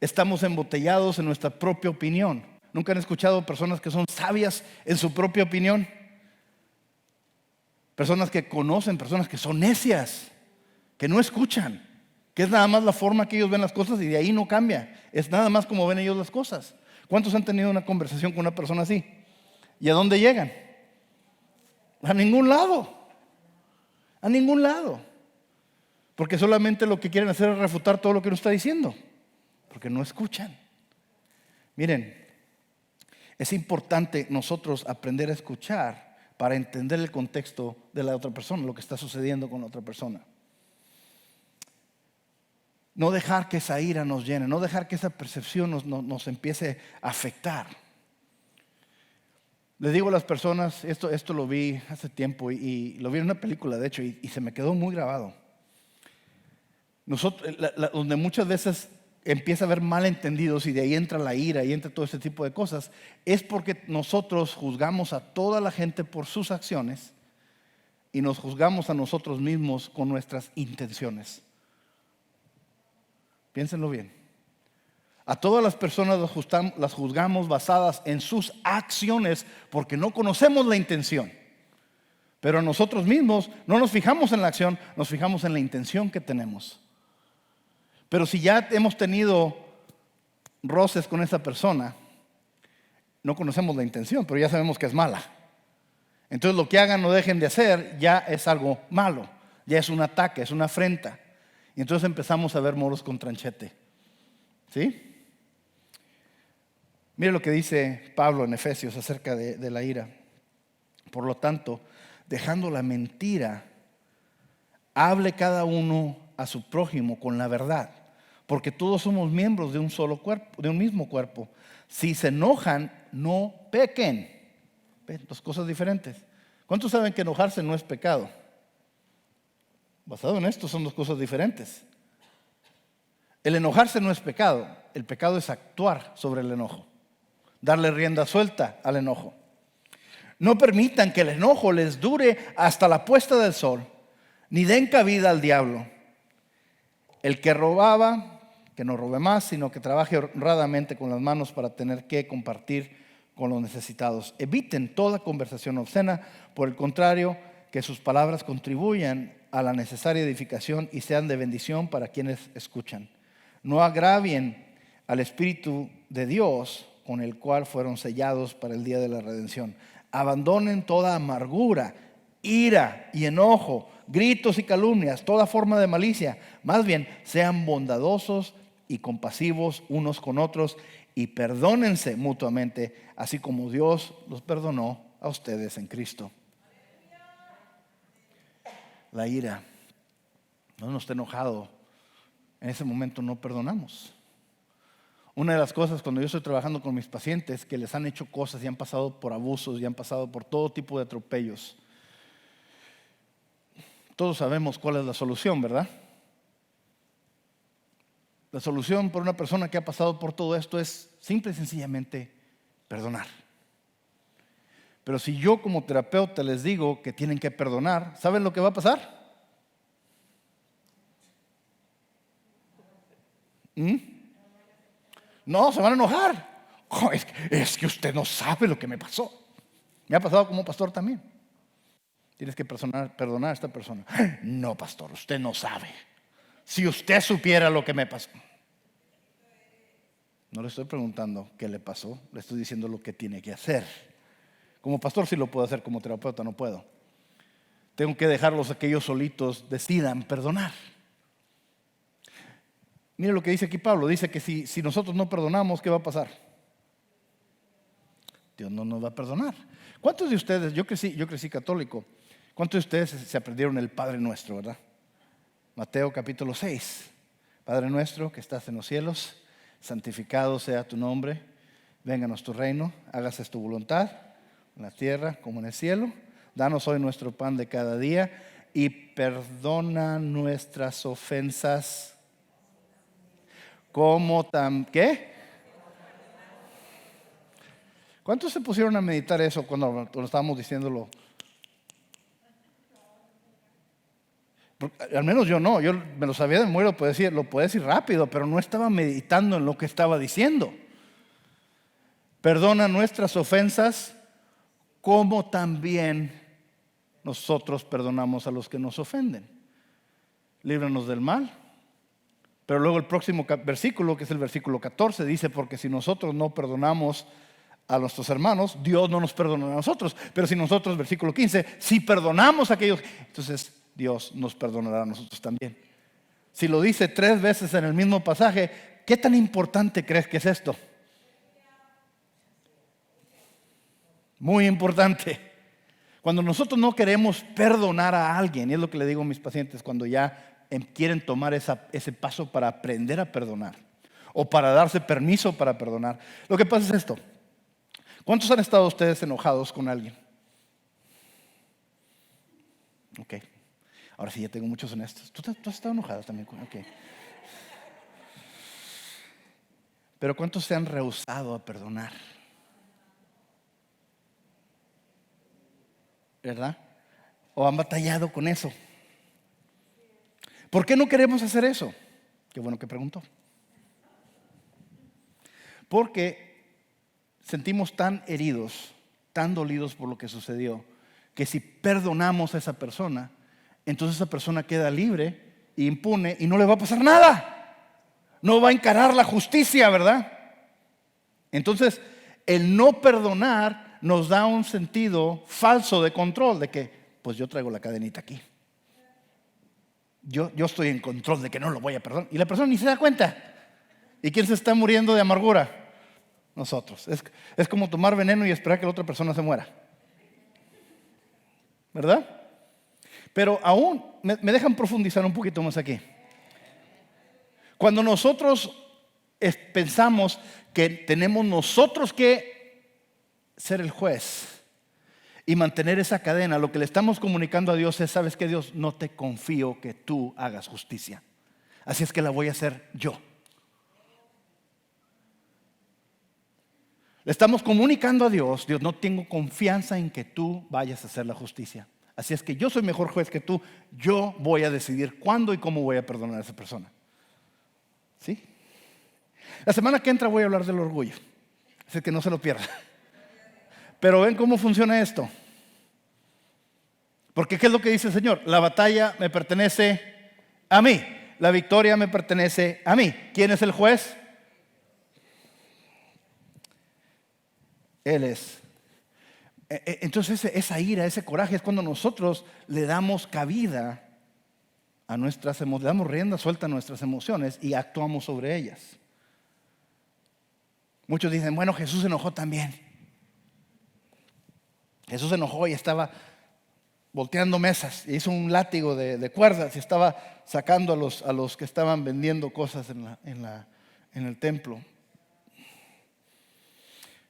Estamos embotellados en nuestra propia opinión. ¿Nunca han escuchado personas que son sabias en su propia opinión? personas que conocen, personas que son necias, que no escuchan, que es nada más la forma que ellos ven las cosas y de ahí no cambia. Es nada más como ven ellos las cosas. ¿Cuántos han tenido una conversación con una persona así? ¿Y a dónde llegan? A ningún lado. A ningún lado. Porque solamente lo que quieren hacer es refutar todo lo que uno está diciendo. Porque no escuchan. Miren, es importante nosotros aprender a escuchar para entender el contexto de la otra persona, lo que está sucediendo con la otra persona. No dejar que esa ira nos llene, no dejar que esa percepción nos empiece a afectar. Les digo a las personas, esto lo vi hace tiempo y lo vi en una película de hecho y se me quedó muy grabado. Donde muchas veces empieza a haber malentendidos y de ahí entra la ira y entra todo ese tipo de cosas, es porque nosotros juzgamos a toda la gente por sus acciones y nos juzgamos a nosotros mismos con nuestras intenciones. Piénsenlo bien. A todas las personas las juzgamos basadas en sus acciones porque no conocemos la intención. Pero a nosotros mismos no nos fijamos en la acción, nos fijamos en la intención que tenemos. Pero si ya hemos tenido roces con esa persona, no conocemos la intención, pero ya sabemos que es mala. Entonces lo que hagan o dejen de hacer ya es algo malo, ya es un ataque, es una afrenta. Y entonces empezamos a ver moros con tranchete. ¿Sí? Mire lo que dice Pablo en Efesios acerca de la ira. Por lo tanto, dejando la mentira, hable cada uno a su prójimo con la verdad, porque todos somos miembros de un solo cuerpo, de un mismo cuerpo. Si se enojan, no pequen. ¿Ven? Dos cosas diferentes. ¿Cuántos saben que enojarse no es pecado? Basado en esto son dos cosas diferentes. El enojarse no es pecado. El pecado es actuar sobre el enojo, darle rienda suelta al enojo. No permitan que el enojo les dure hasta la puesta del sol, ni den cabida al diablo. El que robaba, que no robe más, sino que trabaje honradamente con las manos para tener que compartir con los necesitados. Eviten toda conversación obscena, por el contrario, que sus palabras contribuyan a la necesaria edificación y sean de bendición para quienes escuchan. No agravien al Espíritu de Dios con el cual fueron sellados para el día de la redención. Abandonen toda amargura, ira y enojo, gritos y calumnias, toda forma de malicia. Más bien, sean bondadosos y compasivos unos con otros y perdónense mutuamente, así como Dios los perdonó a ustedes en Cristo. La ira, no nos esté enojado, en ese momento no perdonamos. Una de las cosas cuando yo estoy trabajando con mis pacientes que les han hecho cosas y han pasado por abusos y han pasado por todo tipo de atropellos, todos sabemos cuál es la solución, ¿verdad? La solución para una persona que ha pasado por todo esto es simple y sencillamente perdonar. Pero si yo como terapeuta les digo que tienen que perdonar, ¿saben lo que va a pasar? No, se van a enojar. Oh, es que usted no sabe lo que me pasó. Me ha pasado como pastor también. Tienes que perdonar a esta persona. No, pastor, usted no sabe. Si usted supiera lo que me pasó. No le estoy preguntando qué le pasó, le estoy diciendo lo que tiene que hacer. Como pastor sí lo puedo hacer, como terapeuta no puedo. Tengo que dejarlos a que ellos solitos decidan perdonar. Mire lo que dice aquí Pablo, dice que si nosotros no perdonamos, ¿qué va a pasar? Dios no nos va a perdonar. ¿Cuántos de ustedes, yo crecí católico, cuántos de ustedes se aprendieron el Padre Nuestro, verdad? Mateo capítulo 6. Padre nuestro que estás en los cielos, santificado sea tu nombre, vénganos tu reino, hágase tu voluntad, en la tierra como en el cielo. Danos hoy nuestro pan de cada día y perdona nuestras ofensas. ¿Cómo ¿qué? ¿Cuántos se pusieron a meditar eso cuando estábamos diciéndolo? Al menos yo no, yo me lo sabía de memoria, lo podía decir rápido, pero no estaba meditando en lo que estaba diciendo. Perdona nuestras ofensas como también nosotros perdonamos a los que nos ofenden. Líbranos del mal. Pero luego el próximo versículo, que es el versículo 14, dice, porque si nosotros no perdonamos a nuestros hermanos, Dios no nos perdona a nosotros. Pero si nosotros, versículo 15, si perdonamos a aquellos, entonces Dios nos perdonará a nosotros también. Si lo dice 3 veces en el mismo pasaje, ¿qué tan importante crees que es esto? Muy importante. Cuando nosotros no queremos perdonar a alguien, y es lo que le digo a mis pacientes cuando ya quieren tomar ese paso para aprender a perdonar o para darse permiso para perdonar, lo que pasa es esto. ¿Cuántos han estado ustedes enojados con alguien? Ok. Ahora sí, ya tengo muchos honestos. ¿Tú has estado enojado también? Ok. Pero ¿cuántos se han rehusado a perdonar? ¿Verdad? ¿O han batallado con eso? ¿Por qué no queremos hacer eso? Qué bueno que preguntó. Porque sentimos tan heridos, tan dolidos por lo que sucedió, que si perdonamos a esa persona, entonces esa persona queda libre e impune y no le va a pasar nada. No va a encarar la justicia, ¿verdad? Entonces, el no perdonar nos da un sentido falso de control, de que, pues yo traigo la cadenita aquí. Yo estoy en control de que no lo voy a perdonar. Y la persona ni se da cuenta. ¿Y quién se está muriendo de amargura? Nosotros. Es como tomar veneno y esperar que la otra persona se muera. ¿Verdad? Pero aún, me dejan profundizar un poquito más aquí. Cuando nosotros pensamos que tenemos nosotros que ser el juez y mantener esa cadena, lo que le estamos comunicando a Dios es, ¿sabes qué, Dios? No te confío que tú hagas justicia. Así es que la voy a hacer yo. Le estamos comunicando a Dios, Dios, no tengo confianza en que tú vayas a hacer la justicia. Así es que yo soy mejor juez que tú. Yo voy a decidir cuándo y cómo voy a perdonar a esa persona. ¿Sí? La semana que entra voy a hablar del orgullo. Así que no se lo pierda. Pero ven cómo funciona esto. Porque ¿qué es lo que dice el Señor? La batalla me pertenece a mí. La victoria me pertenece a mí. ¿Quién es el juez? Él es. Entonces esa ira, ese coraje es cuando nosotros le damos cabida a nuestras emociones, le damos rienda suelta a nuestras emociones y actuamos sobre ellas. Muchos dicen, bueno, Jesús se enojó también. Jesús se enojó y estaba volteando mesas, e hizo un látigo de cuerdas y estaba sacando a los que estaban vendiendo cosas en el templo.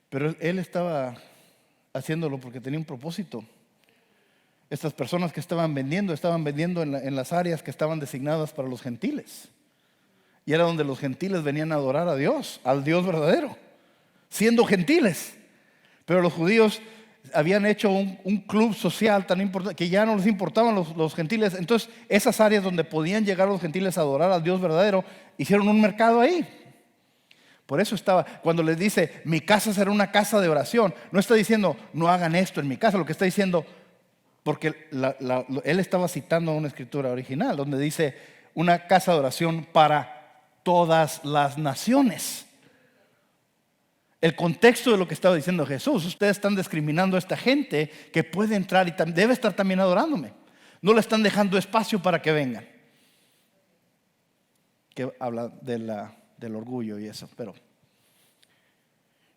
Pero él estaba haciéndolo porque tenía un propósito. Estas personas que estaban vendiendo en las áreas que estaban designadas para los gentiles. Y era donde los gentiles venían a adorar a Dios, al Dios verdadero, siendo gentiles. Pero los judíos habían hecho un club social tan importante que ya no les importaban los gentiles. Entonces esas áreas donde podían llegar los gentiles a adorar al Dios verdadero, hicieron un mercado ahí. Por eso cuando les dice, mi casa será una casa de oración, no está diciendo, no hagan esto en mi casa. Lo que está diciendo, porque él estaba citando una escritura original donde dice, una casa de oración para todas las naciones. El contexto de lo que estaba diciendo Jesús, ustedes están discriminando a esta gente que puede entrar y debe estar también adorándome. No le están dejando espacio para que vengan. Que habla del orgullo y eso, pero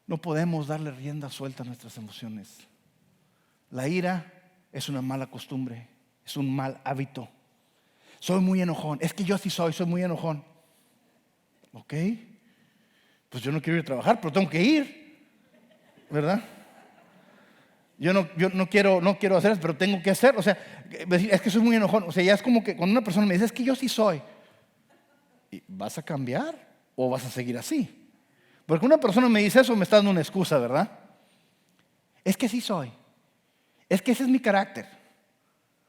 no podemos darle rienda suelta a nuestras emociones. La ira es una mala costumbre, es un mal hábito. Soy muy enojón, es que yo así soy muy enojón. Ok, pues yo no quiero ir a trabajar, pero tengo que ir, ¿verdad? Yo no quiero hacer eso, pero tengo que hacer. O sea, es que soy muy enojón. O sea, ya es como que cuando una persona me dice, es que yo sí soy. ¿Y vas a cambiar o vas a seguir así? Porque una persona me dice eso, me está dando una excusa, ¿verdad? Es que sí soy. Es que ese es mi carácter.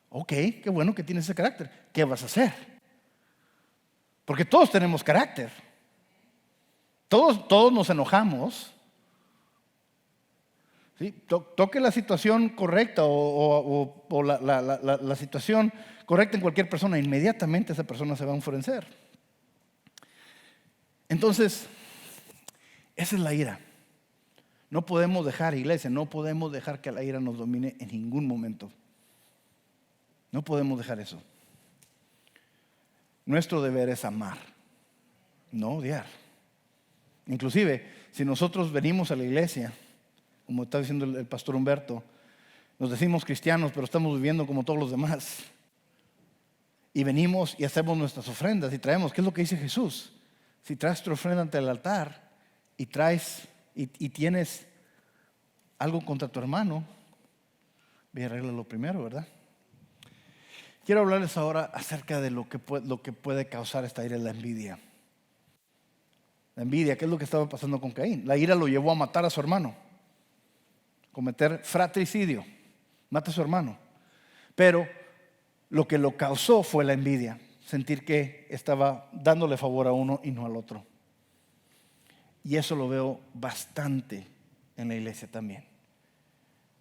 Ok, qué bueno que tienes ese carácter. ¿Qué vas a hacer? Porque todos tenemos carácter. Todos nos enojamos. ¿sí? Toque la situación correcta o la situación correcta en cualquier persona, inmediatamente esa persona se va a enfurecer. Entonces, esa es la ira. No podemos dejar, iglesia, no podemos dejar que la ira nos domine en ningún momento. No podemos dejar eso. Nuestro deber es amar, no odiar. Inclusive, si nosotros venimos a la iglesia, como está diciendo el pastor Humberto, nos decimos cristianos, pero estamos viviendo como todos los demás. Y venimos y hacemos nuestras ofrendas y traemos. ¿Qué es lo que dice Jesús? Si traes tu ofrenda ante el altar y traes y tienes algo contra tu hermano, ve y arréglalo primero, ¿verdad? Quiero hablarles ahora acerca de lo que puede causar esta ira, la envidia. La envidia, ¿qué es lo que estaba pasando con Caín? La ira lo llevó a matar a su hermano, cometer fratricidio, mata a su hermano. Pero lo que lo causó fue la envidia, sentir que estaba dándole favor a uno y no al otro. Y eso lo veo bastante en la iglesia también.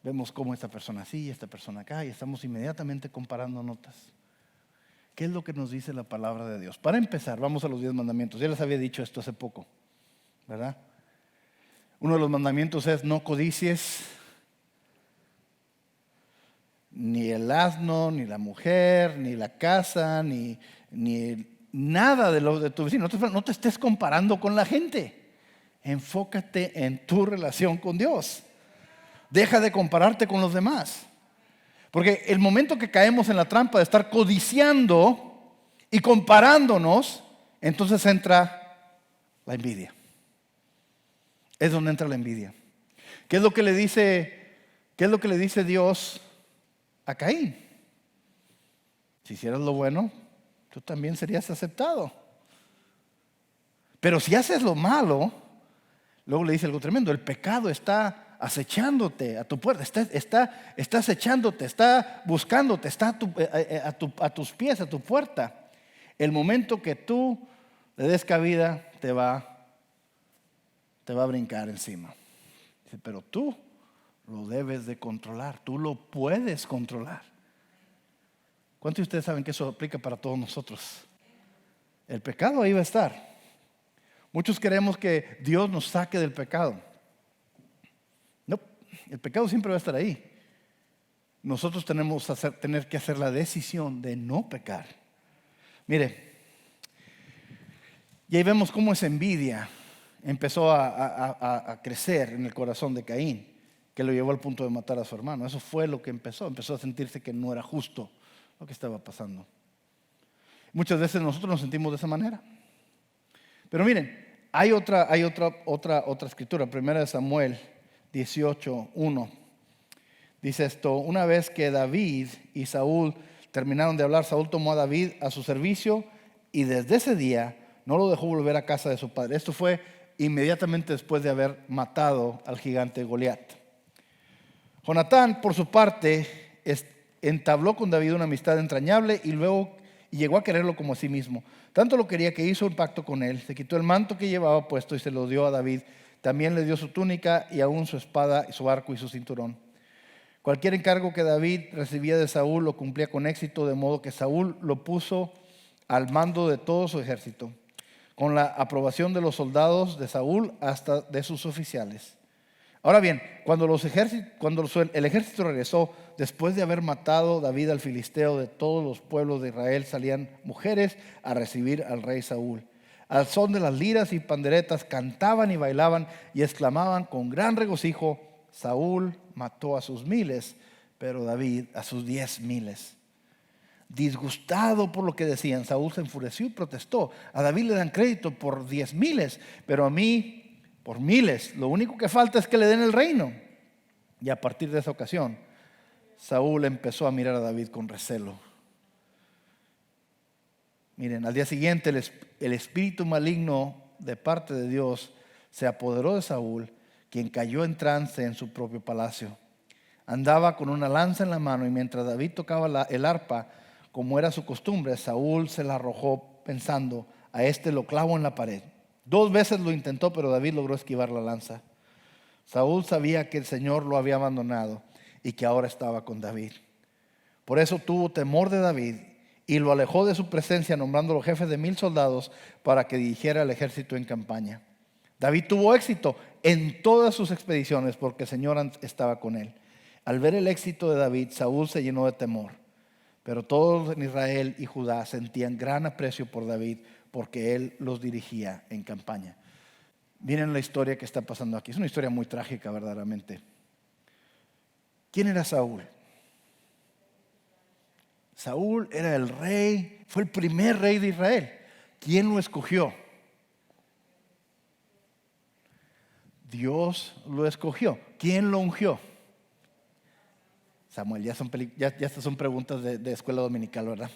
Vemos cómo esta persona así, esta persona acá, y estamos inmediatamente comparando notas. ¿Qué es lo que nos dice la palabra de Dios? Para empezar, vamos a los 10 mandamientos. Ya les había dicho esto hace poco, ¿verdad? Uno de los mandamientos es: no codicies ni el asno, ni la mujer, ni la casa, ni nada de lo de tu vecino. No te estés comparando con la gente. Enfócate en tu relación con Dios. Deja de compararte con los demás. Porque el momento que caemos en la trampa de estar codiciando y comparándonos, entonces entra la envidia. Es donde entra la envidia. ¿Qué es lo que le dice Dios a Caín? Si hicieras lo bueno, tú también serías aceptado. Pero si haces lo malo, luego le dice algo tremendo: el pecado está acechándote a tu puerta, está acechándote, está buscándote, está a tus pies, a tu puerta. El momento que tú le des cabida, te va a brincar encima. Dice, pero tú lo debes de controlar, tú lo puedes controlar. ¿Cuántos de ustedes saben que eso aplica para todos nosotros? El pecado ahí va a estar. Muchos queremos que Dios nos saque del pecado. No, el pecado siempre va a estar ahí. Nosotros tener que hacer la decisión de no pecar. Mire, y ahí vemos cómo esa envidia empezó a crecer en el corazón de Caín, que lo llevó al punto de matar a su hermano. Eso fue lo que empezó a sentirse que no era justo lo que estaba pasando. Muchas veces nosotros nos sentimos de esa manera. Pero miren, hay otra escritura, 1 Samuel 18:1. Dice esto: una vez que David y Saúl terminaron de hablar, Saúl tomó a David a su servicio y desde ese día no lo dejó volver a casa de su padre. Esto fue inmediatamente después de haber matado al gigante Goliat. Jonatán, por su parte, entabló con David una amistad entrañable y luego llegó a quererlo como a sí mismo. Tanto lo quería que hizo un pacto con él. Se quitó el manto que llevaba puesto y se lo dio a David. También le dio su túnica y aún su espada, su arco y su cinturón. Cualquier encargo que David recibía de Saúl lo cumplía con éxito, de modo que Saúl lo puso al mando de todo su ejército, con la aprobación de los soldados de Saúl hasta de sus oficiales. Ahora bien, cuando el ejército regresó, después de haber matado David al filisteo, de todos los pueblos de Israel salían mujeres a recibir al rey Saúl. Al son de las liras y panderetas cantaban y bailaban y exclamaban con gran regocijo: Saúl mató a sus 1000, pero David a sus 10,000. Disgustado por lo que decían, Saúl se enfureció y protestó: a David le dan crédito por 10,000, pero a mí por 1000. Lo único que falta es que le den el reino. Y a partir de esa ocasión, Saúl empezó a mirar a David con recelo. Miren, al día siguiente el espíritu maligno de parte de Dios se apoderó de Saúl, quien cayó en trance en su propio palacio. Andaba con una lanza en la mano y mientras David tocaba el arpa, como era su costumbre, Saúl se la arrojó pensando: a este lo clavo en la pared. 2 veces lo intentó, pero David logró esquivar la lanza. Saúl sabía que el Señor lo había abandonado y que ahora estaba con David. Por eso tuvo temor de David y lo alejó de su presencia, nombrándolo jefe de 1000 soldados para que dirigiera el ejército en campaña. David tuvo éxito en todas sus expediciones porque el Señor estaba con él. Al ver el éxito de David, Saúl se llenó de temor. Pero todos en Israel y Judá sentían gran aprecio por David porque él los dirigía en campaña. Miren la historia que está pasando aquí. Es una historia muy trágica verdaderamente. ¿Quién era Saúl? Saúl era el rey, fue el primer rey de Israel. ¿Quién lo escogió? Dios lo escogió. ¿Quién lo ungió? Samuel. Ya estas son preguntas de escuela dominical, ¿verdad?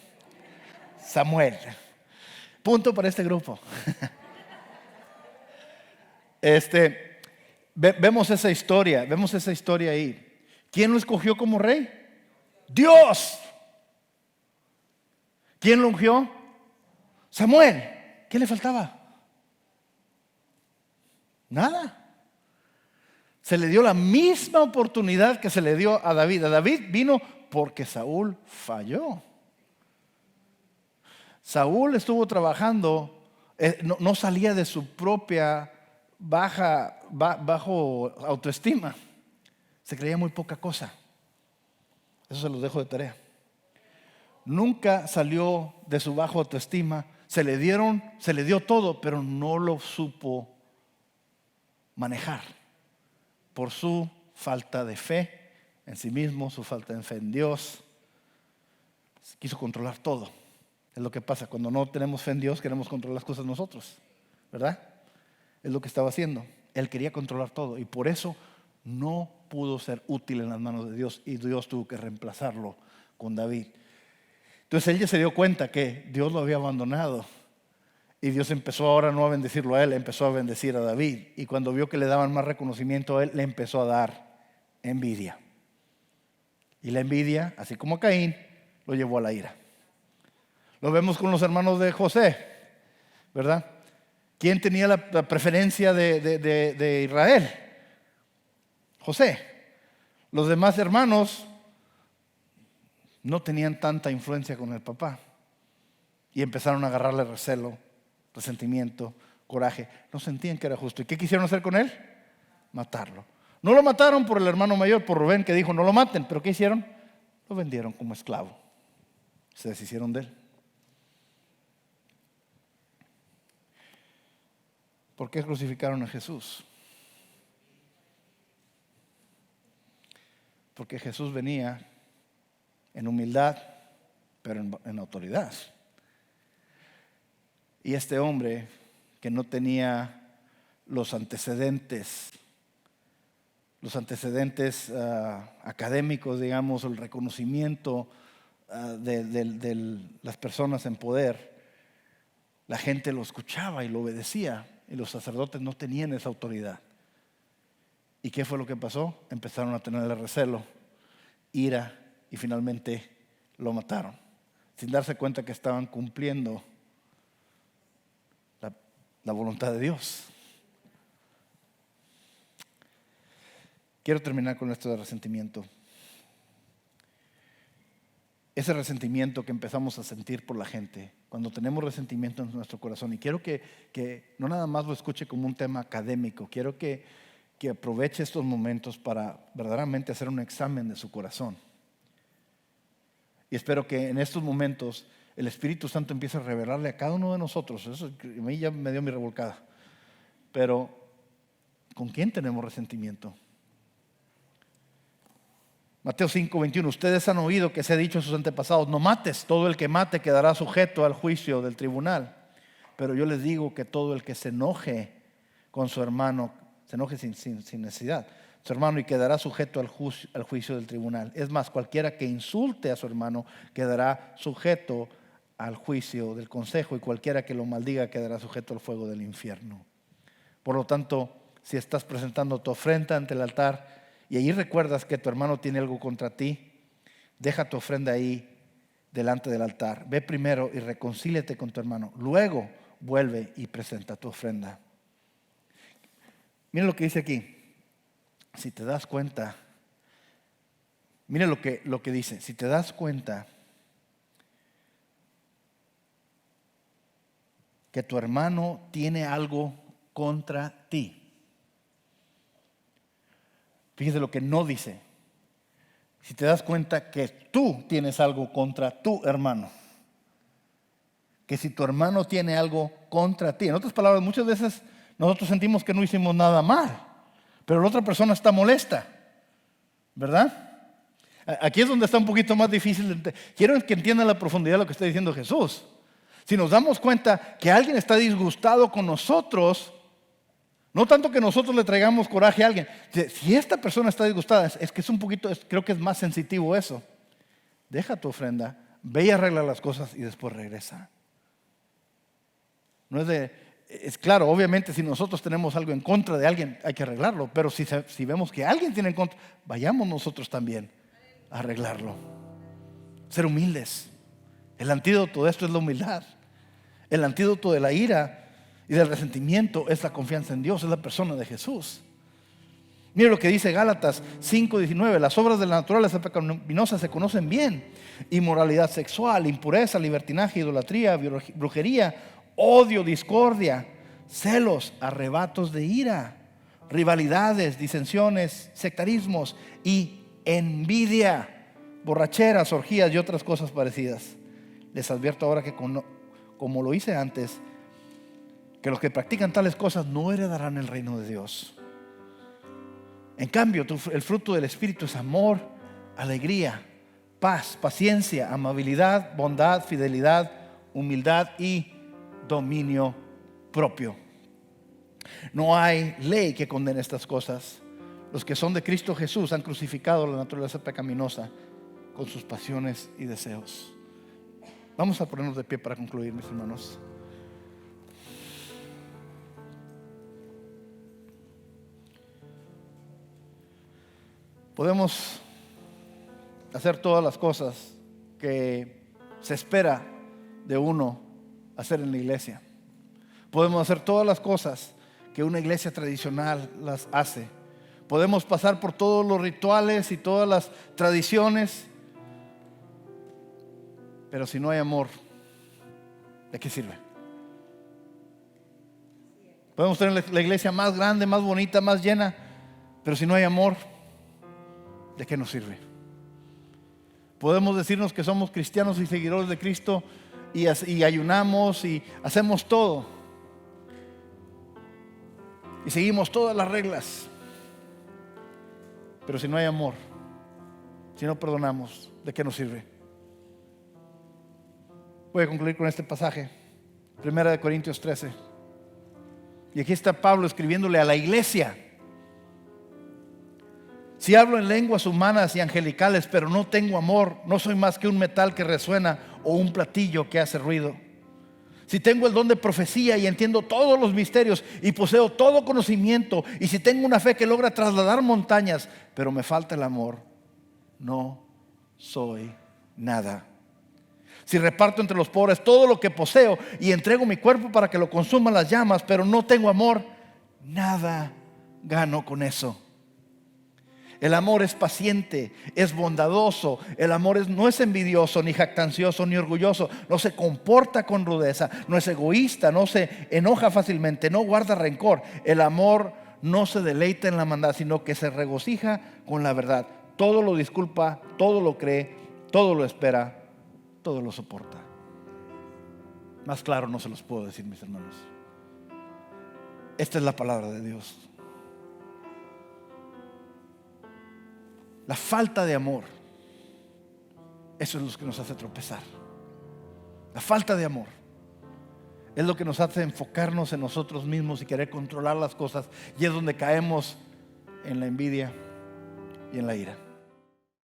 Samuel. Punto para este grupo. Vemos esa historia ahí. ¿Quién lo escogió como rey? Dios. ¿Quién lo ungió? Samuel. ¿Qué le faltaba? Nada. Se le dio la misma oportunidad que se le dio a David. A David vino porque Saúl falló. Saúl estuvo trabajando, no salía de su propia bajo autoestima. Se creía muy poca cosa. Eso se los dejo de tarea. Nunca salió de su bajo autoestima. Se le dio todo, pero no lo supo manejar por su falta de fe en sí mismo, su falta de fe en Dios. Quiso controlar todo. Es lo que pasa cuando no tenemos fe en Dios, queremos controlar las cosas nosotros, ¿verdad? Es lo que estaba haciendo. Él quería controlar todo y por eso no pudo ser útil en las manos de Dios y Dios tuvo que reemplazarlo con David. Entonces él ya se dio cuenta que Dios lo había abandonado y Dios empezó ahora no a bendecirlo a él, empezó a bendecir a David, y cuando vio que le daban más reconocimiento a él, le empezó a dar envidia. Y la envidia, así como a Caín, lo llevó a la ira. Lo vemos con los hermanos de José, ¿verdad? ¿Quién tenía la preferencia de Israel? José. Los demás hermanos no tenían tanta influencia con el papá y empezaron a agarrarle recelo, resentimiento, coraje. No sentían que era justo. ¿Y qué quisieron hacer con él? Matarlo. No lo mataron por el hermano mayor, por Rubén, que dijo no lo maten, pero ¿qué hicieron? Lo vendieron como esclavo. Se deshicieron de él. ¿Por qué crucificaron a Jesús? Porque Jesús venía en humildad, pero en autoridad. Y este hombre que no tenía los antecedentes académicos, digamos, el reconocimiento de las personas en poder, la gente lo escuchaba y lo obedecía, y los sacerdotes no tenían esa autoridad. ¿Y qué fue lo que pasó? Empezaron a tenerle recelo, ira, y finalmente lo mataron, sin darse cuenta que estaban cumpliendo la voluntad de Dios. Quiero terminar con esto de resentimiento. Ese resentimiento que empezamos a sentir por la gente, cuando tenemos resentimiento en nuestro corazón. Y quiero que no nada más lo escuche como un tema académico, quiero que aproveche estos momentos para verdaderamente hacer un examen de su corazón. Y espero que en estos momentos el Espíritu Santo empiece a revelarle a cada uno de nosotros. Eso a mí ya me dio mi revolcada. Pero, ¿con quién tenemos resentimiento? Mateo 5:21, ustedes han oído que se ha dicho a sus antepasados, no mates, todo el que mate quedará sujeto al juicio del tribunal. Pero yo les digo que todo el que se enoje con su hermano, se enoje sin necesidad, su hermano, y quedará sujeto al juicio del tribunal. Es más, cualquiera que insulte a su hermano quedará sujeto al juicio del consejo, y cualquiera que lo maldiga quedará sujeto al fuego del infierno. Por lo tanto, si estás presentando tu ofrenda ante el altar y ahí recuerdas que tu hermano tiene algo contra ti, deja tu ofrenda ahí delante del altar. Ve primero y reconcíliate con tu hermano. Luego vuelve y presenta tu ofrenda. Miren lo que dice aquí. si te das cuenta, mire lo que dice, si te das cuenta que tu hermano tiene algo contra ti. Fíjese lo que no dice. Si te das cuenta que tú tienes algo contra tu hermano. Que si tu hermano tiene algo contra ti. En otras palabras, muchas veces nosotros sentimos que no hicimos nada mal, pero la otra persona está molesta, ¿verdad? Aquí es donde está un poquito más difícil. Quiero que entiendan la profundidad de lo que está diciendo Jesús. Si nos damos cuenta que alguien está disgustado con nosotros, no tanto que nosotros le traigamos coraje a alguien. Si esta persona está disgustada, es que es un poquito, creo que es más sensitivo eso. Deja tu ofrenda, ve y arregla las cosas y después regresa. No es claro, obviamente si nosotros tenemos algo en contra de alguien, hay que arreglarlo. Pero si vemos que alguien tiene en contra, vayamos nosotros también a arreglarlo. Ser humildes. El antídoto de esto es la humildad. El antídoto de la ira y del resentimiento es la confianza en Dios, es la persona de Jesús. Mire lo que dice Gálatas 5:19. Las obras de la naturaleza pecaminosa se conocen bien: inmoralidad sexual, impureza, libertinaje, idolatría, brujería, odio, discordia, celos, arrebatos de ira, rivalidades, disensiones, sectarismos y envidia, borracheras, orgías y otras cosas parecidas. Les advierto ahora que como lo hice antes, que los que practican tales cosas no heredarán el reino de Dios. En cambio, el fruto del Espíritu es amor, alegría, paz, paciencia, amabilidad, bondad, fidelidad, humildad y dominio propio. No hay ley que condene estas cosas. Los que son de Cristo Jesús han crucificado la naturaleza pecaminosa con sus pasiones y deseos. Vamos a ponernos de pie para concluir, mis hermanos. Podemos hacer todas las cosas que se espera de uno hacer en la iglesia. Podemos hacer todas las cosas que una iglesia tradicional las hace. Podemos pasar por todos los rituales y todas las tradiciones, pero si no hay amor, ¿de qué sirve? Podemos tener la iglesia más grande, más bonita, más llena, pero si no hay amor, ¿de qué nos sirve? Podemos decirnos que somos cristianos y seguidores de Cristo y ayunamos y hacemos todo y seguimos todas las reglas, pero si no hay amor, si no perdonamos, ¿de qué nos sirve? Voy a concluir con este pasaje, 1 Corintios 13. Y aquí está Pablo escribiéndole a la iglesia. Si hablo en lenguas humanas y angelicales, pero no tengo amor, no soy más que un metal que resuena o un platillo que hace ruido. Si tengo el don de profecía y entiendo todos los misterios y poseo todo conocimiento, y si tengo una fe que logra trasladar montañas, pero me falta el amor, no soy nada. Si reparto entre los pobres todo lo que poseo y entrego mi cuerpo para que lo consuman las llamas, pero no tengo amor, nada gano con eso. El amor es paciente, es bondadoso. El amor no es envidioso, ni jactancioso, ni orgulloso. No se comporta con rudeza, no es egoísta, no se enoja fácilmente, no guarda rencor. El amor no se deleita en la maldad, sino que se regocija con la verdad. Todo lo disculpa, todo lo cree, todo lo espera, todo lo soporta. Más claro no se los puedo decir, mis hermanos. Esta es la palabra de Dios. La falta de amor, eso es lo que nos hace tropezar. La falta de amor es lo que nos hace enfocarnos en nosotros mismos y querer controlar las cosas, y es donde caemos en la envidia y en la ira.